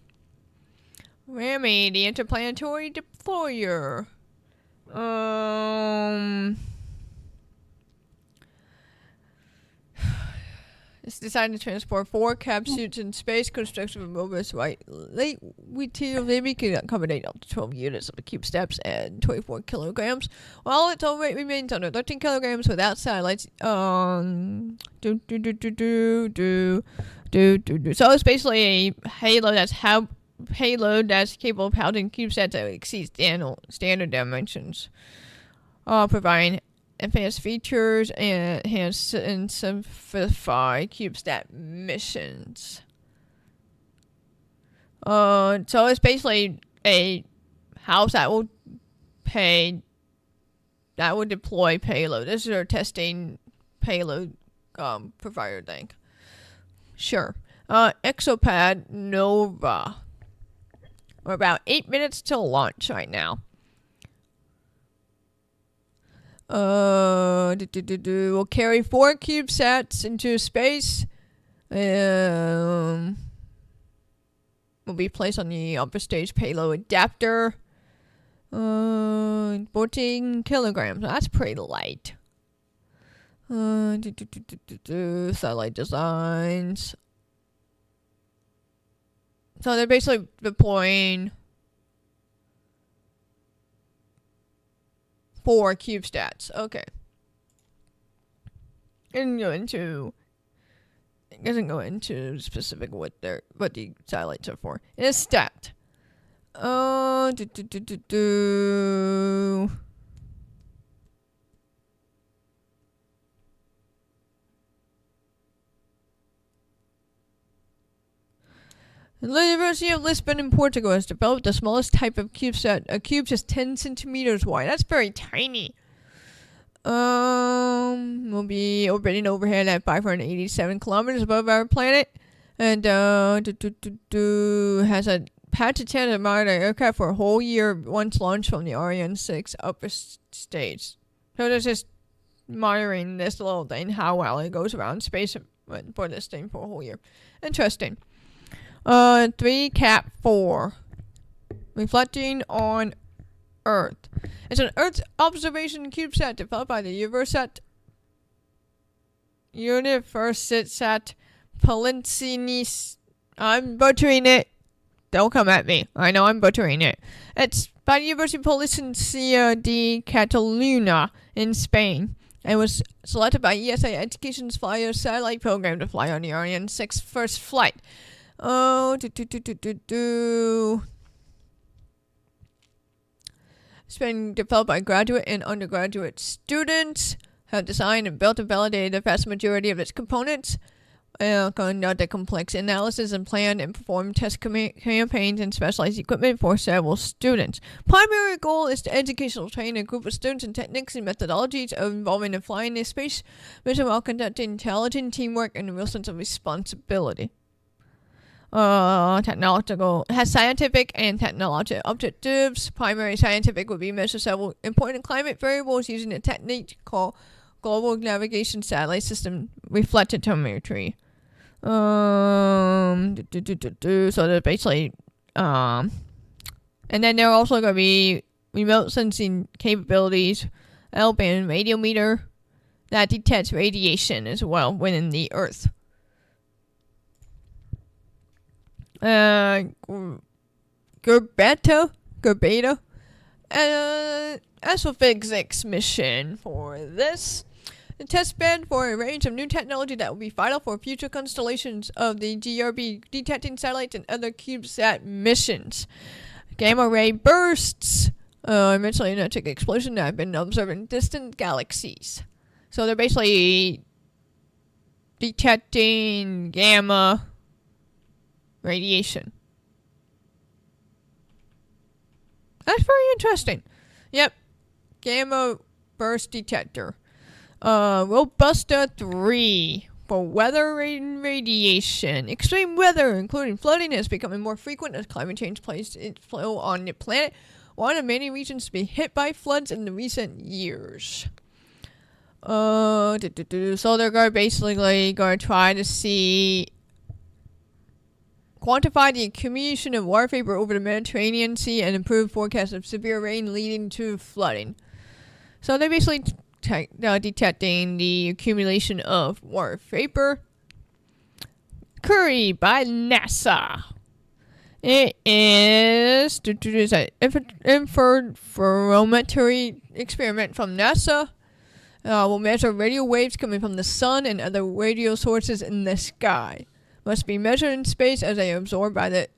RAMI, the Interplanetary Deployer. It's designed to transport 4 capsules in space, construction of robust lightweight material. They can accommodate up to 12 units of the CubeSats and 24 kilograms, while its own weight remains under 13 kilograms without satellites. So it's basically a payload that's capable of housing CubeSats that exceeds standard dimensions, providing advanced features and enhance and simplify CubeSat missions. So it's basically a house that will deploy payload. This is our testing payload provider thing. Sure. Exopad Nova. We're about 8 minutes till launch right now. We'll carry 4 CubeSats into space. Will be placed on the upper stage payload adapter. 14 kilograms. That's pretty light. Satellite designs. So they're basically deploying 4 CubeSats. Okay. It doesn't go into specific what the satellites are for. It is stacked. Do, do, do, do, do. The University of Lisbon in Portugal has developed the smallest type of CubeSat. A cube just 10 centimeters wide. That's very tiny. We'll be orbiting overhead at 587 kilometers above our planet. And, has a had to tend to monitor aircraft for a whole year once launched from the Ariane 6 upper stage. So there's just monitoring this little thing, how well it goes around space for this thing for a whole year. Interesting. 3 Cat 4. Reflecting on Earth. It's an Earth observation CubeSat developed by the Universitat Palentinis. I'm butchering it. Don't come at me. I know I'm butchering it. It's by the University of Palencia de Catalunya in Spain. And was selected by ESA Education's Flyer satellite program to fly on the Ariane 6 first flight. It's been developed by graduate and undergraduate students. Have designed and built and validated the vast majority of its components. Conducted complex analysis and planned and performed test campaigns and specialized equipment for several students. Primary goal is to educational train a group of students in techniques and methodologies involving in flying a space mission while conducting intelligent teamwork and a real sense of responsibility. Technological has scientific and technological objectives. Primary scientific would be measure several important climate variables using a technique called Global Navigation Satellite System Reflectometry. So they're basically, and then there are also going to be remote sensing capabilities, L-band radiometer that detects radiation as well within the Earth. Gerbeta, astrophysics mission for this. The test bed for a range of new technology that will be vital for future constellations of the GRB detecting satellites and other CubeSat missions. Gamma ray bursts, eventually electric explosion that have been observed in distant galaxies. So they're basically detecting gamma radiation. That's very interesting. Yep. Gamma burst detector. Robusta 3 for weather and radiation. Extreme weather, including flooding, is becoming more frequent as climate change plays its flow on the planet. One of many regions to be hit by floods in the recent years. So they're basically going to try to quantify the accumulation of water vapor over the Mediterranean Sea and improve forecasts of severe rain leading to flooding. So they're basically detecting the accumulation of water vapor. Curry by NASA. It is an interferometry experiment from NASA. Will measure radio waves coming from the sun and other radio sources in the sky. Must be measured in space as they are absorbed by the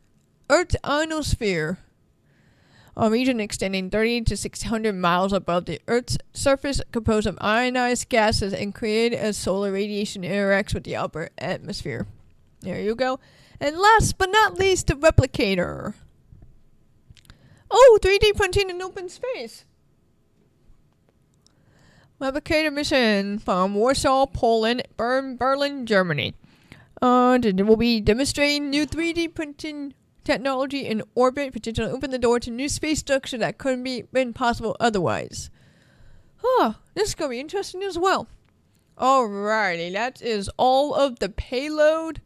Earth's ionosphere, a region extending 30 to 600 miles above the Earth's surface, composed of ionized gases and created as solar radiation interacts with the upper atmosphere. There you go. And last but not least, the replicator. Oh, 3D printing in open space. Replicator mission from Warsaw, Poland, Berlin, Germany. We'll be demonstrating new 3D printing technology in orbit, potentially open the door to new space structure that couldn't be been possible otherwise. This is going to be interesting as well. Alrighty, that is all of the payload.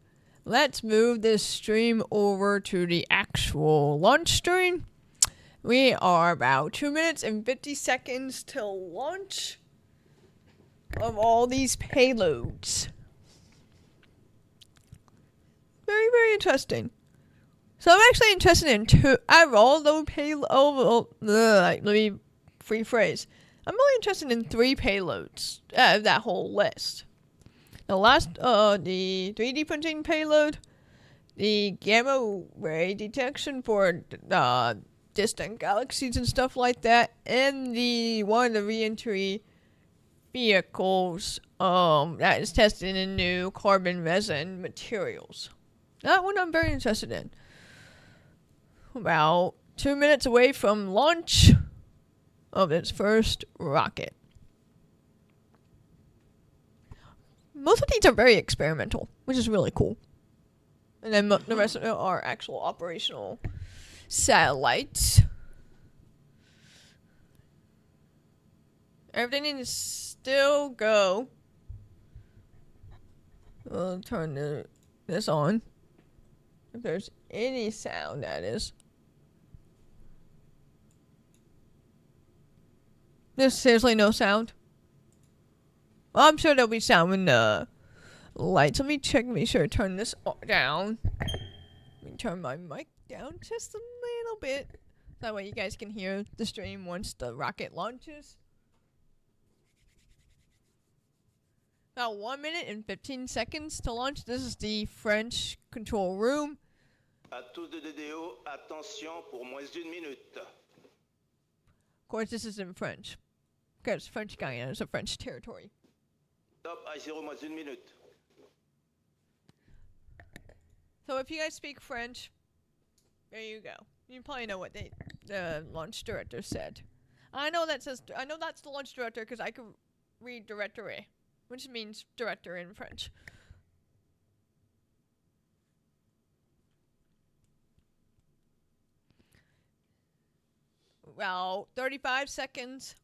Let's move this stream over to the actual launch stream. We are about 2 minutes and 50 seconds till launch of all these payloads. Very, very interesting. So I'm actually interested in out of all those payloads. Let me rephrase. I'm really interested in 3 payloads out of that whole list. The last, the 3D printing payload, the gamma ray detection for distant galaxies and stuff like that, and one of the re-entry vehicles that is tested in new carbon resin materials. That one I'm very interested in. About 2 minutes away from launch of its first rocket. Most of these are very experimental, which is really cool. And then the rest of it are actual operational satellites. Everything is still go. We'll turn this on. If there's any sound, that is. There's seriously no sound. Well, I'm sure there'll be sound when the lights. Let me check, make sure to turn this down. Let me turn my mic down just a little bit. That way you guys can hear the stream once the rocket launches. About 1 minute and 15 seconds to launch. This is the French control room. À tous de DDO, attention pour moins d'une minute. Of course, this is in French. Because French Guyana is a French territory. Top I0 moins une minute. So if you guys speak French, there you go. You probably know what the launch director said. I know that's the launch director because I can read directoré, which means director in French. Well, 35 seconds.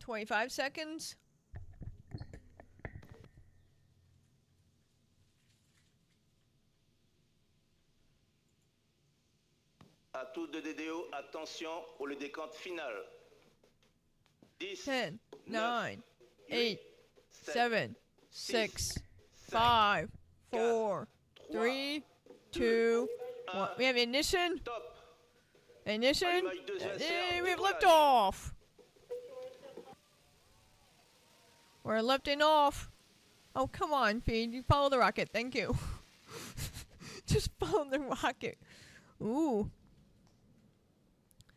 $25 seconds. À tous de DDO, attention pour le décompte final. 10, 10, 9, 8, 7, 6, 5, 4, 3, 2, 1. We have ignition. Top. Ignition. Allumage de And VSR, we have décollage. liftoff. We're lifting off. Oh, come on, Feed. You follow the rocket. Thank you. Just follow the rocket. Ooh.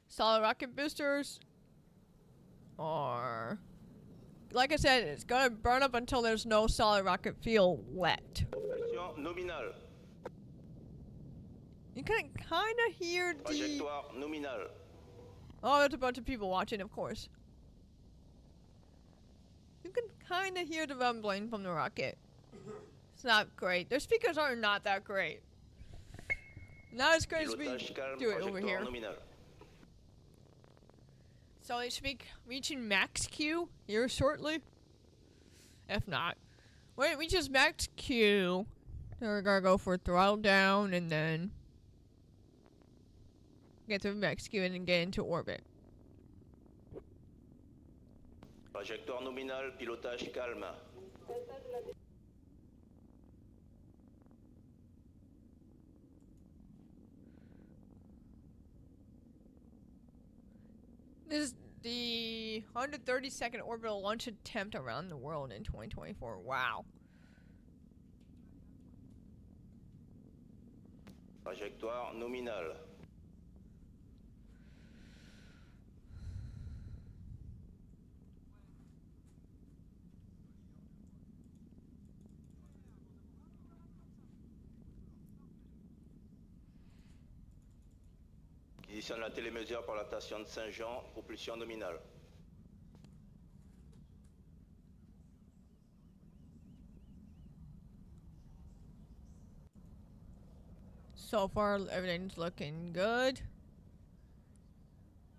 Solid rocket boosters are... Like I said, it's gonna burn up until there's no solid rocket fuel left. Pression nominale. You can kind of hear the... Trajectoire nominale. Oh, there's a bunch of people watching, of course. You can kind of hear the rumbling from the rocket. It's not great. Their speakers are not that great. Not as great as we Pilotage calme, do it over trajectoire here. nominale. So they should be reaching max Q here shortly. If not, when it reaches max Q, they're gonna go for throttle down and then get to max Q and then get into orbit. Trajectoire nominale, pilotage calme. This is the 132nd orbital launch attempt around the world in 2024. Wow. Trajectoire nominale. Acquisitionne la télémesure par la station de Saint-Jean, propulsion nominale. So far, everything's looking good.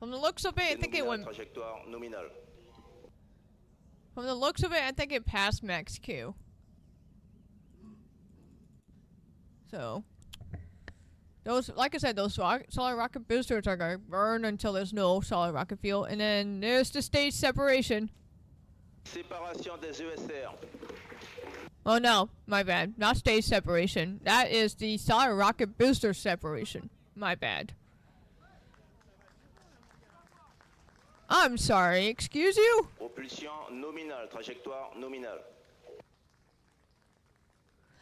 From the looks of it, I think it went. Trajectoire nominale. From the looks of it, I think it passed max Q. So, those, like I said, those solid rocket boosters are gonna burn until there's no solid rocket fuel, and then there's the stage separation. Séparation des ESR. Oh no, my bad. Not stage separation. That is the solid rocket booster separation. My bad. I'm sorry, excuse you? Propulsion nominale, trajectoire nominale.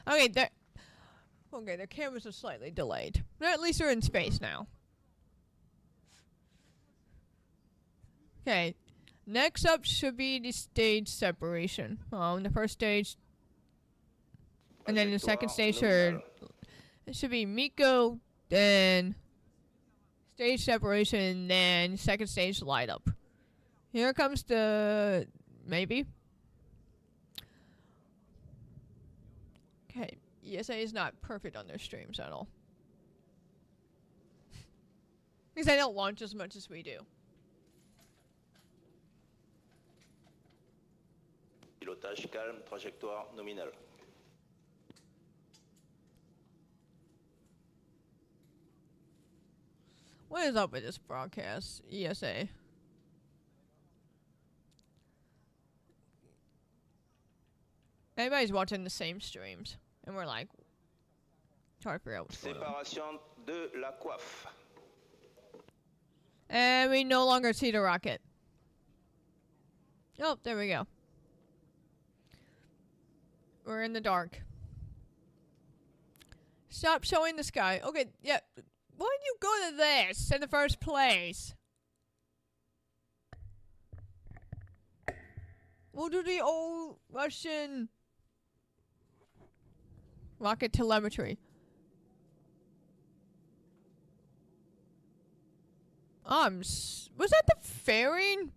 Okay, their cameras are slightly delayed. But at least they're in space now. Okay, next up should be the stage separation. The first stage, and then the second stage should be Miko, then stage separation, then second stage light up. Here comes the maybe. Okay, ESA is not perfect on their streams at all. Because they don't launch as much as we do. Pilotage calme, trajectoire nominale. What is up with this broadcast, ESA? Everybody's watching the same streams, and we're like, trying to figure out what's going on. Séparation de la coiffe. And we no longer see the rocket. Oh, there we go. We're in the dark. Stop showing the sky. Okay, yeah. Why did you go to this in the first place? We'll do the old Russian rocket telemetry. Was that the fairing?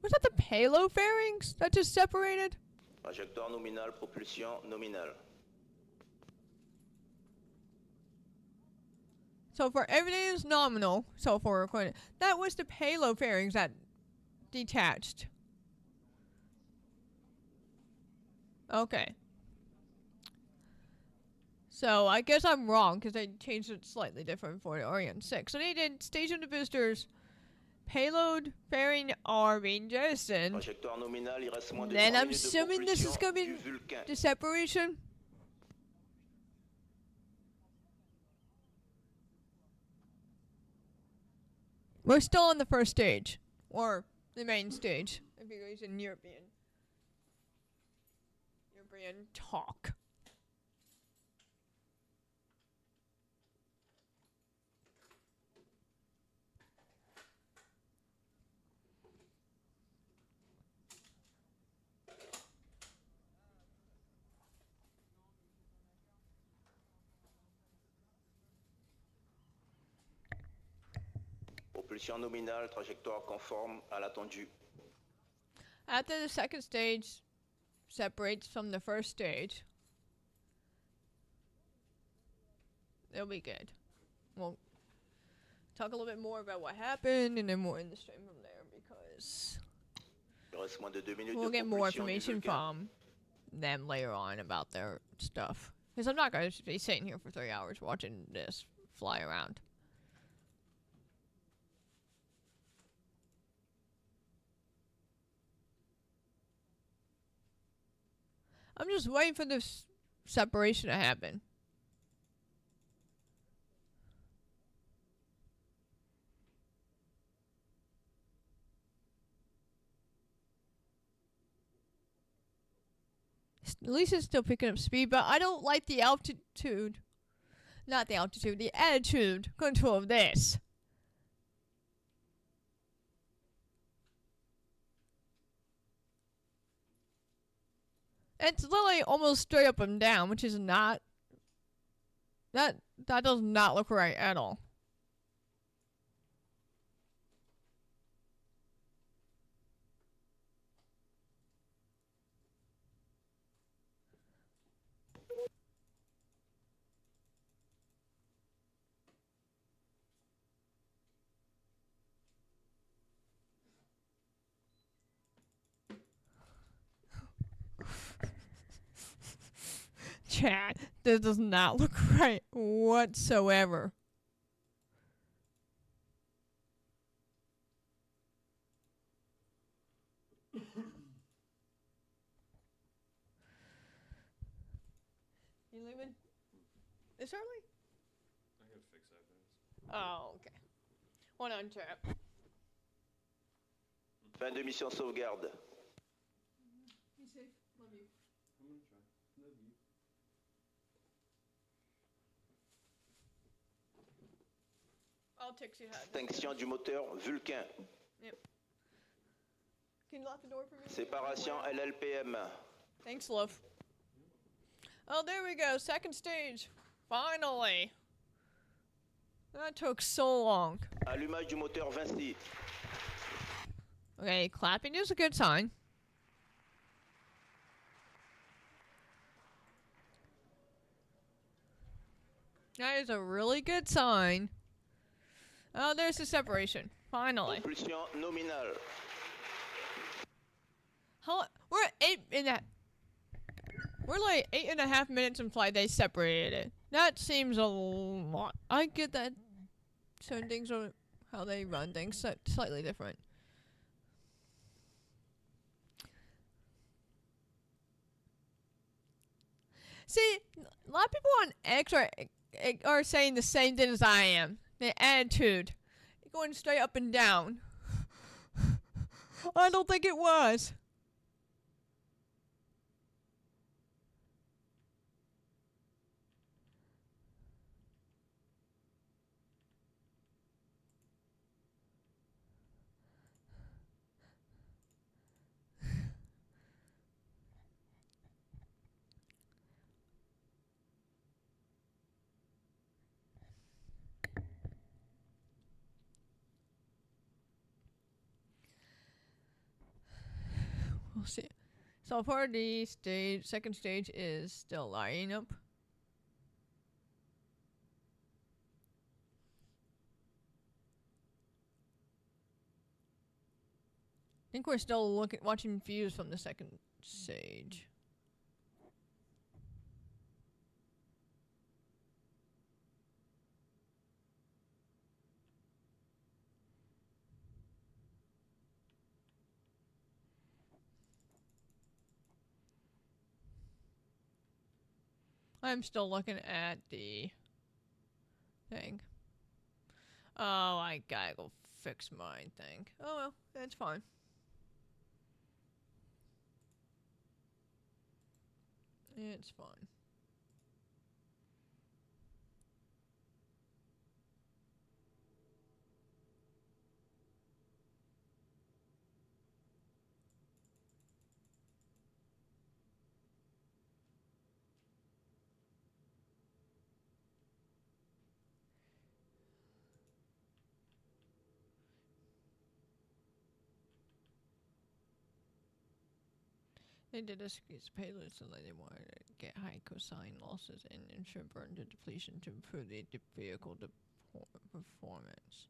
Was that the payload fairings that just separated? Trajectoire nominale, propulsion nominale. So for everything is nominal, so for recording, that was the payload fairings that detached. Okay. So I guess I'm wrong because they changed it slightly different for the Ariane 6. So they did station the boosters, payload fairing are being jettisoned. Trajectoire nominale, il reste moins de Then 3 I'm minutes de assuming this is propulsion going to du be Vulcain. the separation. We're still on the first stage, or the main stage, if you're using European talk. Propulsion nominale, trajectoire conforme à l'attendu. After the second stage separates from the first stage, it'll be good. We'll talk a little bit more about what happened, and then we'll end the stream from there because Il reste moins de 2 minutes we'll de get more propulsion du information Vulcain. from them later on about their stuff. Because I'm not going to be sitting here for 3 hours watching this fly around. I'm just waiting for this separation to happen. At least it's still picking up speed, but I don't like the altitude. Not the altitude, the attitude control of this. It's literally almost straight up and down, which is not... That does not look right at all. Chat, this does not look right whatsoever. You leaving? It's early? I gotta fix that, guys. Oh, okay. Hold on, chat. Fin de mission sauvegarde. Be safe. Love you. I'm gonna try. Love you. I'll text you how. Extinction du moteur Vulcain. Yep. Can you lock the door for me? Séparation LLPM. Thanks, love. Oh, there we go. Second stage. Finally. That took so long. Allumage du moteur Vinci. Okay, clapping is a good sign. That is a really good sign. Oh, there's the separation. Finally. Propulsion nominale. We're at 8.5. We're like 8.5 minutes in flight. They separated it. That seems a lot. I get that. Certain things are how they run things slightly different. See, a lot of people on X are saying the same thing as I am. The attitude, going straight up and down. I don't think it was. We'll see. So far, the second stage is still lining up. I think we're still watching views from the second stage. I'm still looking at the thing. Oh, I gotta go fix my thing. Oh well, that's fine. It's fine. They did a squeeze payload so that they wanted to get high cosine losses and ensure burn to depletion to improve the vehicle performance.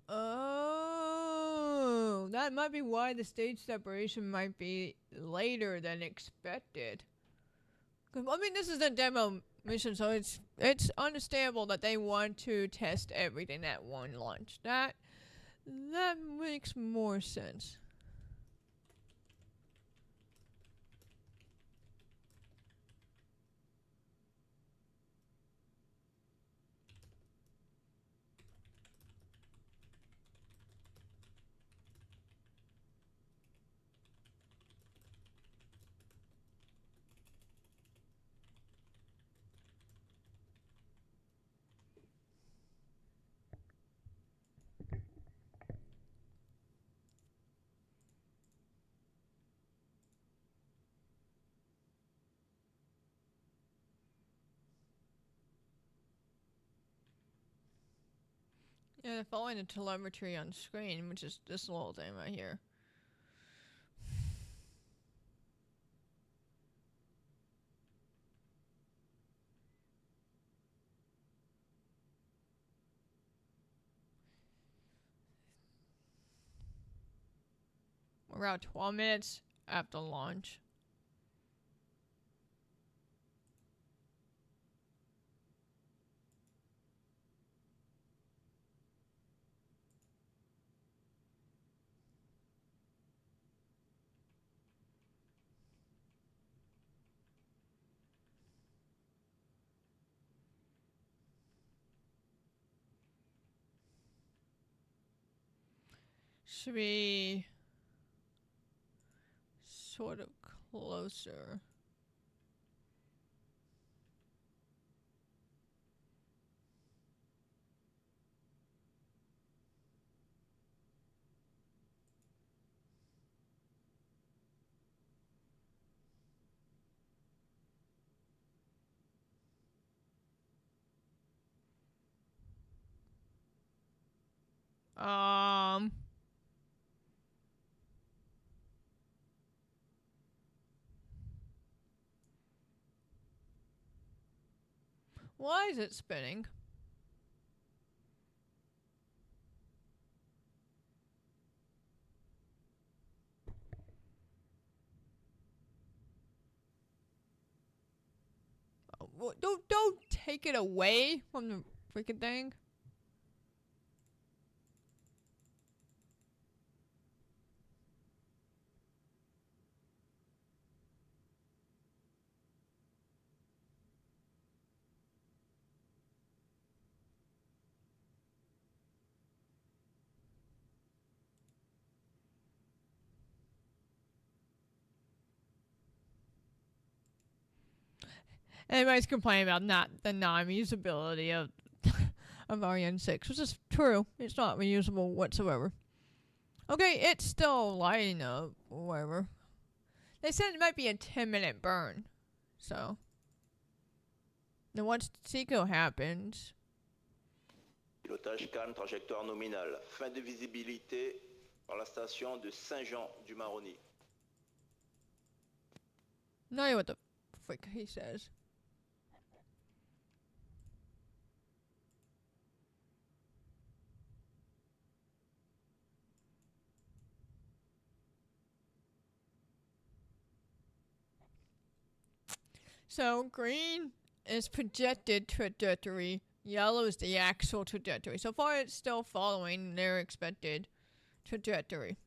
Oh, that might be why the stage separation might be later than expected. I mean, this is a demo mission, so it's understandable that they want to test everything at one launch. That makes more sense. Yeah, they're following the telemetry on screen, which is this little thing right here. We're around 12 minutes after launch. Should we sort of closer. Why is it spinning? Don't take it away from the freaking thing. Everybody's complaining about the non-usability of Ariane 6, which is true. It's not reusable whatsoever. Okay, it's still lighting up, or whatever. They said it might be a 10-minute burn, so. Then once Seco happens. Pilotage calme, trajectoire nominale. Fin de visibilité par la station de Saint-Jean-du-Maroni. Know what the frick he says. So green is projected trajectory. Yellow is the actual trajectory. So far, it's still following their expected trajectory.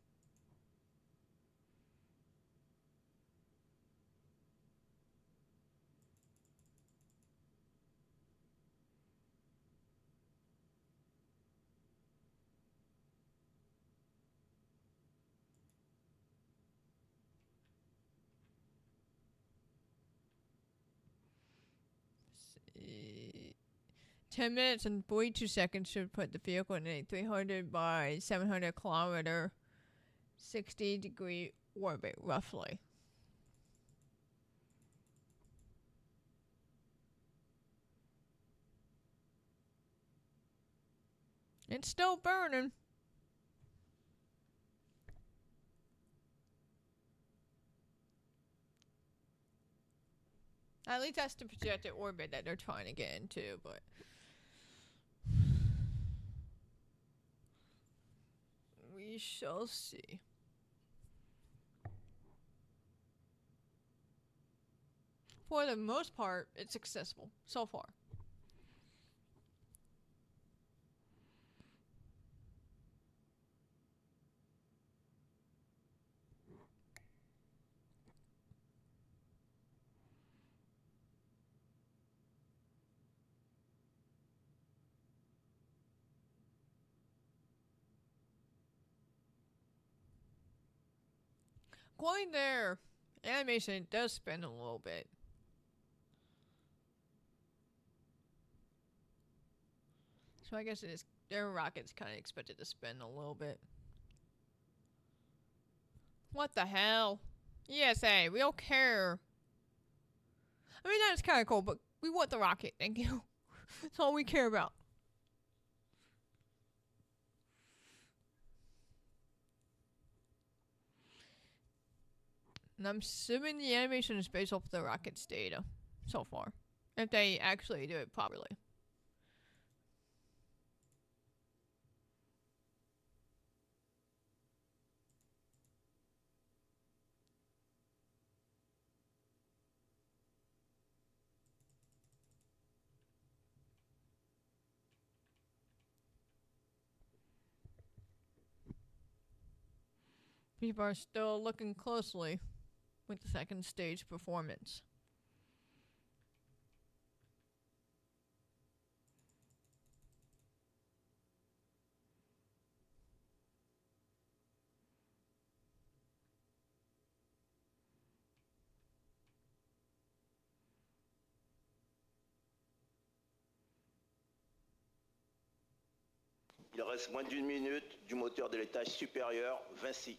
See. 10 minutes and 42 seconds should put the vehicle in a 300 by 700 kilometer 60-degree orbit, roughly. It's still burning. At least that's the projected orbit that they're trying to get into, but we shall see. For the most part, it's successful so far. Going there, animation does spin a little bit. So I guess it is. Their rocket's kind of expected to spin a little bit. What the hell? ESA, we don't care. I mean, that's kind of cool, but we want the rocket, thank you. That's all we care about. And I'm assuming the animation is based off the rocket's data so far. If they actually do it properly. People are still looking closely with the second stage performance. reste moins d'une minute du moteur de l'étage supérieur, Vinci.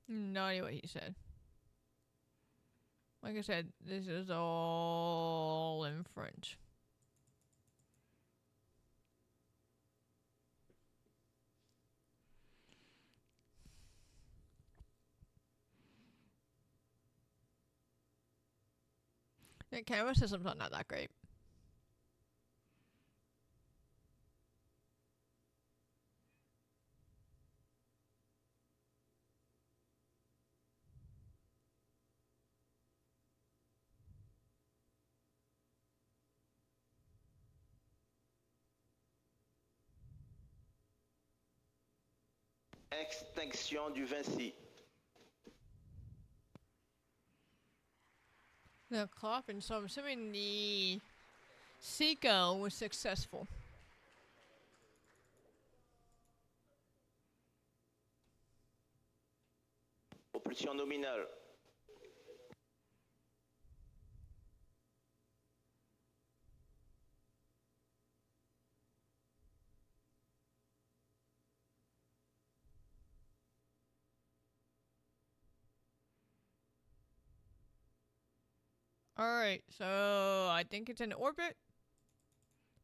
No idea what he said. Like I said, this is all in French. The camera system's not that great. Extinction du Vinci. The coffin, so I'm assuming the Seiko was successful. Propulsion nominale. Alright, so I think it's in orbit.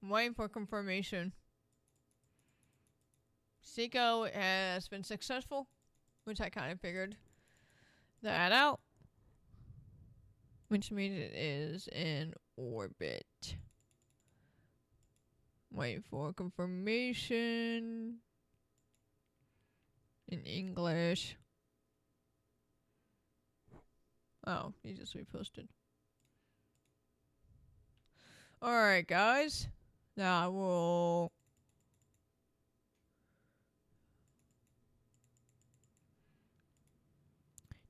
I'm waiting for confirmation. Seiko has been successful, which I kind of figured that out. Which means it is in orbit. Waiting for confirmation. In English. Oh, he just reposted. Alright, guys. Now I will.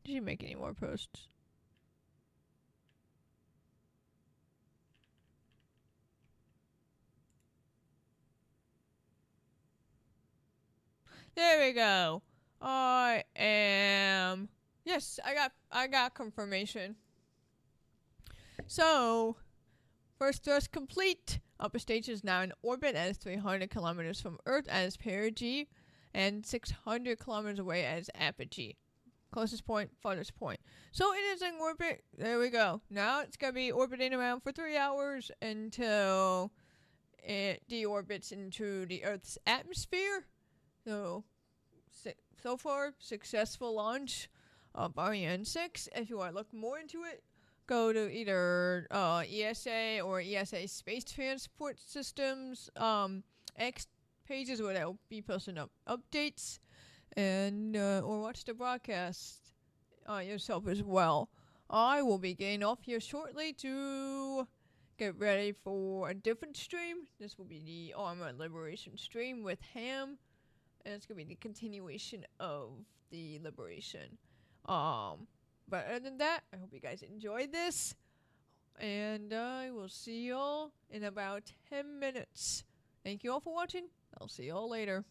Did you make any more posts? There we go. I am. Yes, I got confirmation. So, first thrust complete. Upper stage is now in orbit and is 300 kilometers from Earth as perigee and 600 kilometers away as apogee. Closest point, farthest point. So it is in orbit. There we go. Now it's going to be orbiting around for 3 hours until it deorbits into the Earth's atmosphere. So far, successful launch of Ariane 6. If you want to look more into it, go to either ESA or ESA Space Transport Systems X pages where they'll be posting up updates, and or watch the broadcast yourself as well. I will be getting off here shortly to get ready for a different stream. This will be the Armor Liberation stream with Ham, and it's gonna be the continuation of the Liberation. But other than that, I hope you guys enjoyed this, and I will see y'all in about 10 minutes. Thank you all for watching. I'll see y'all later.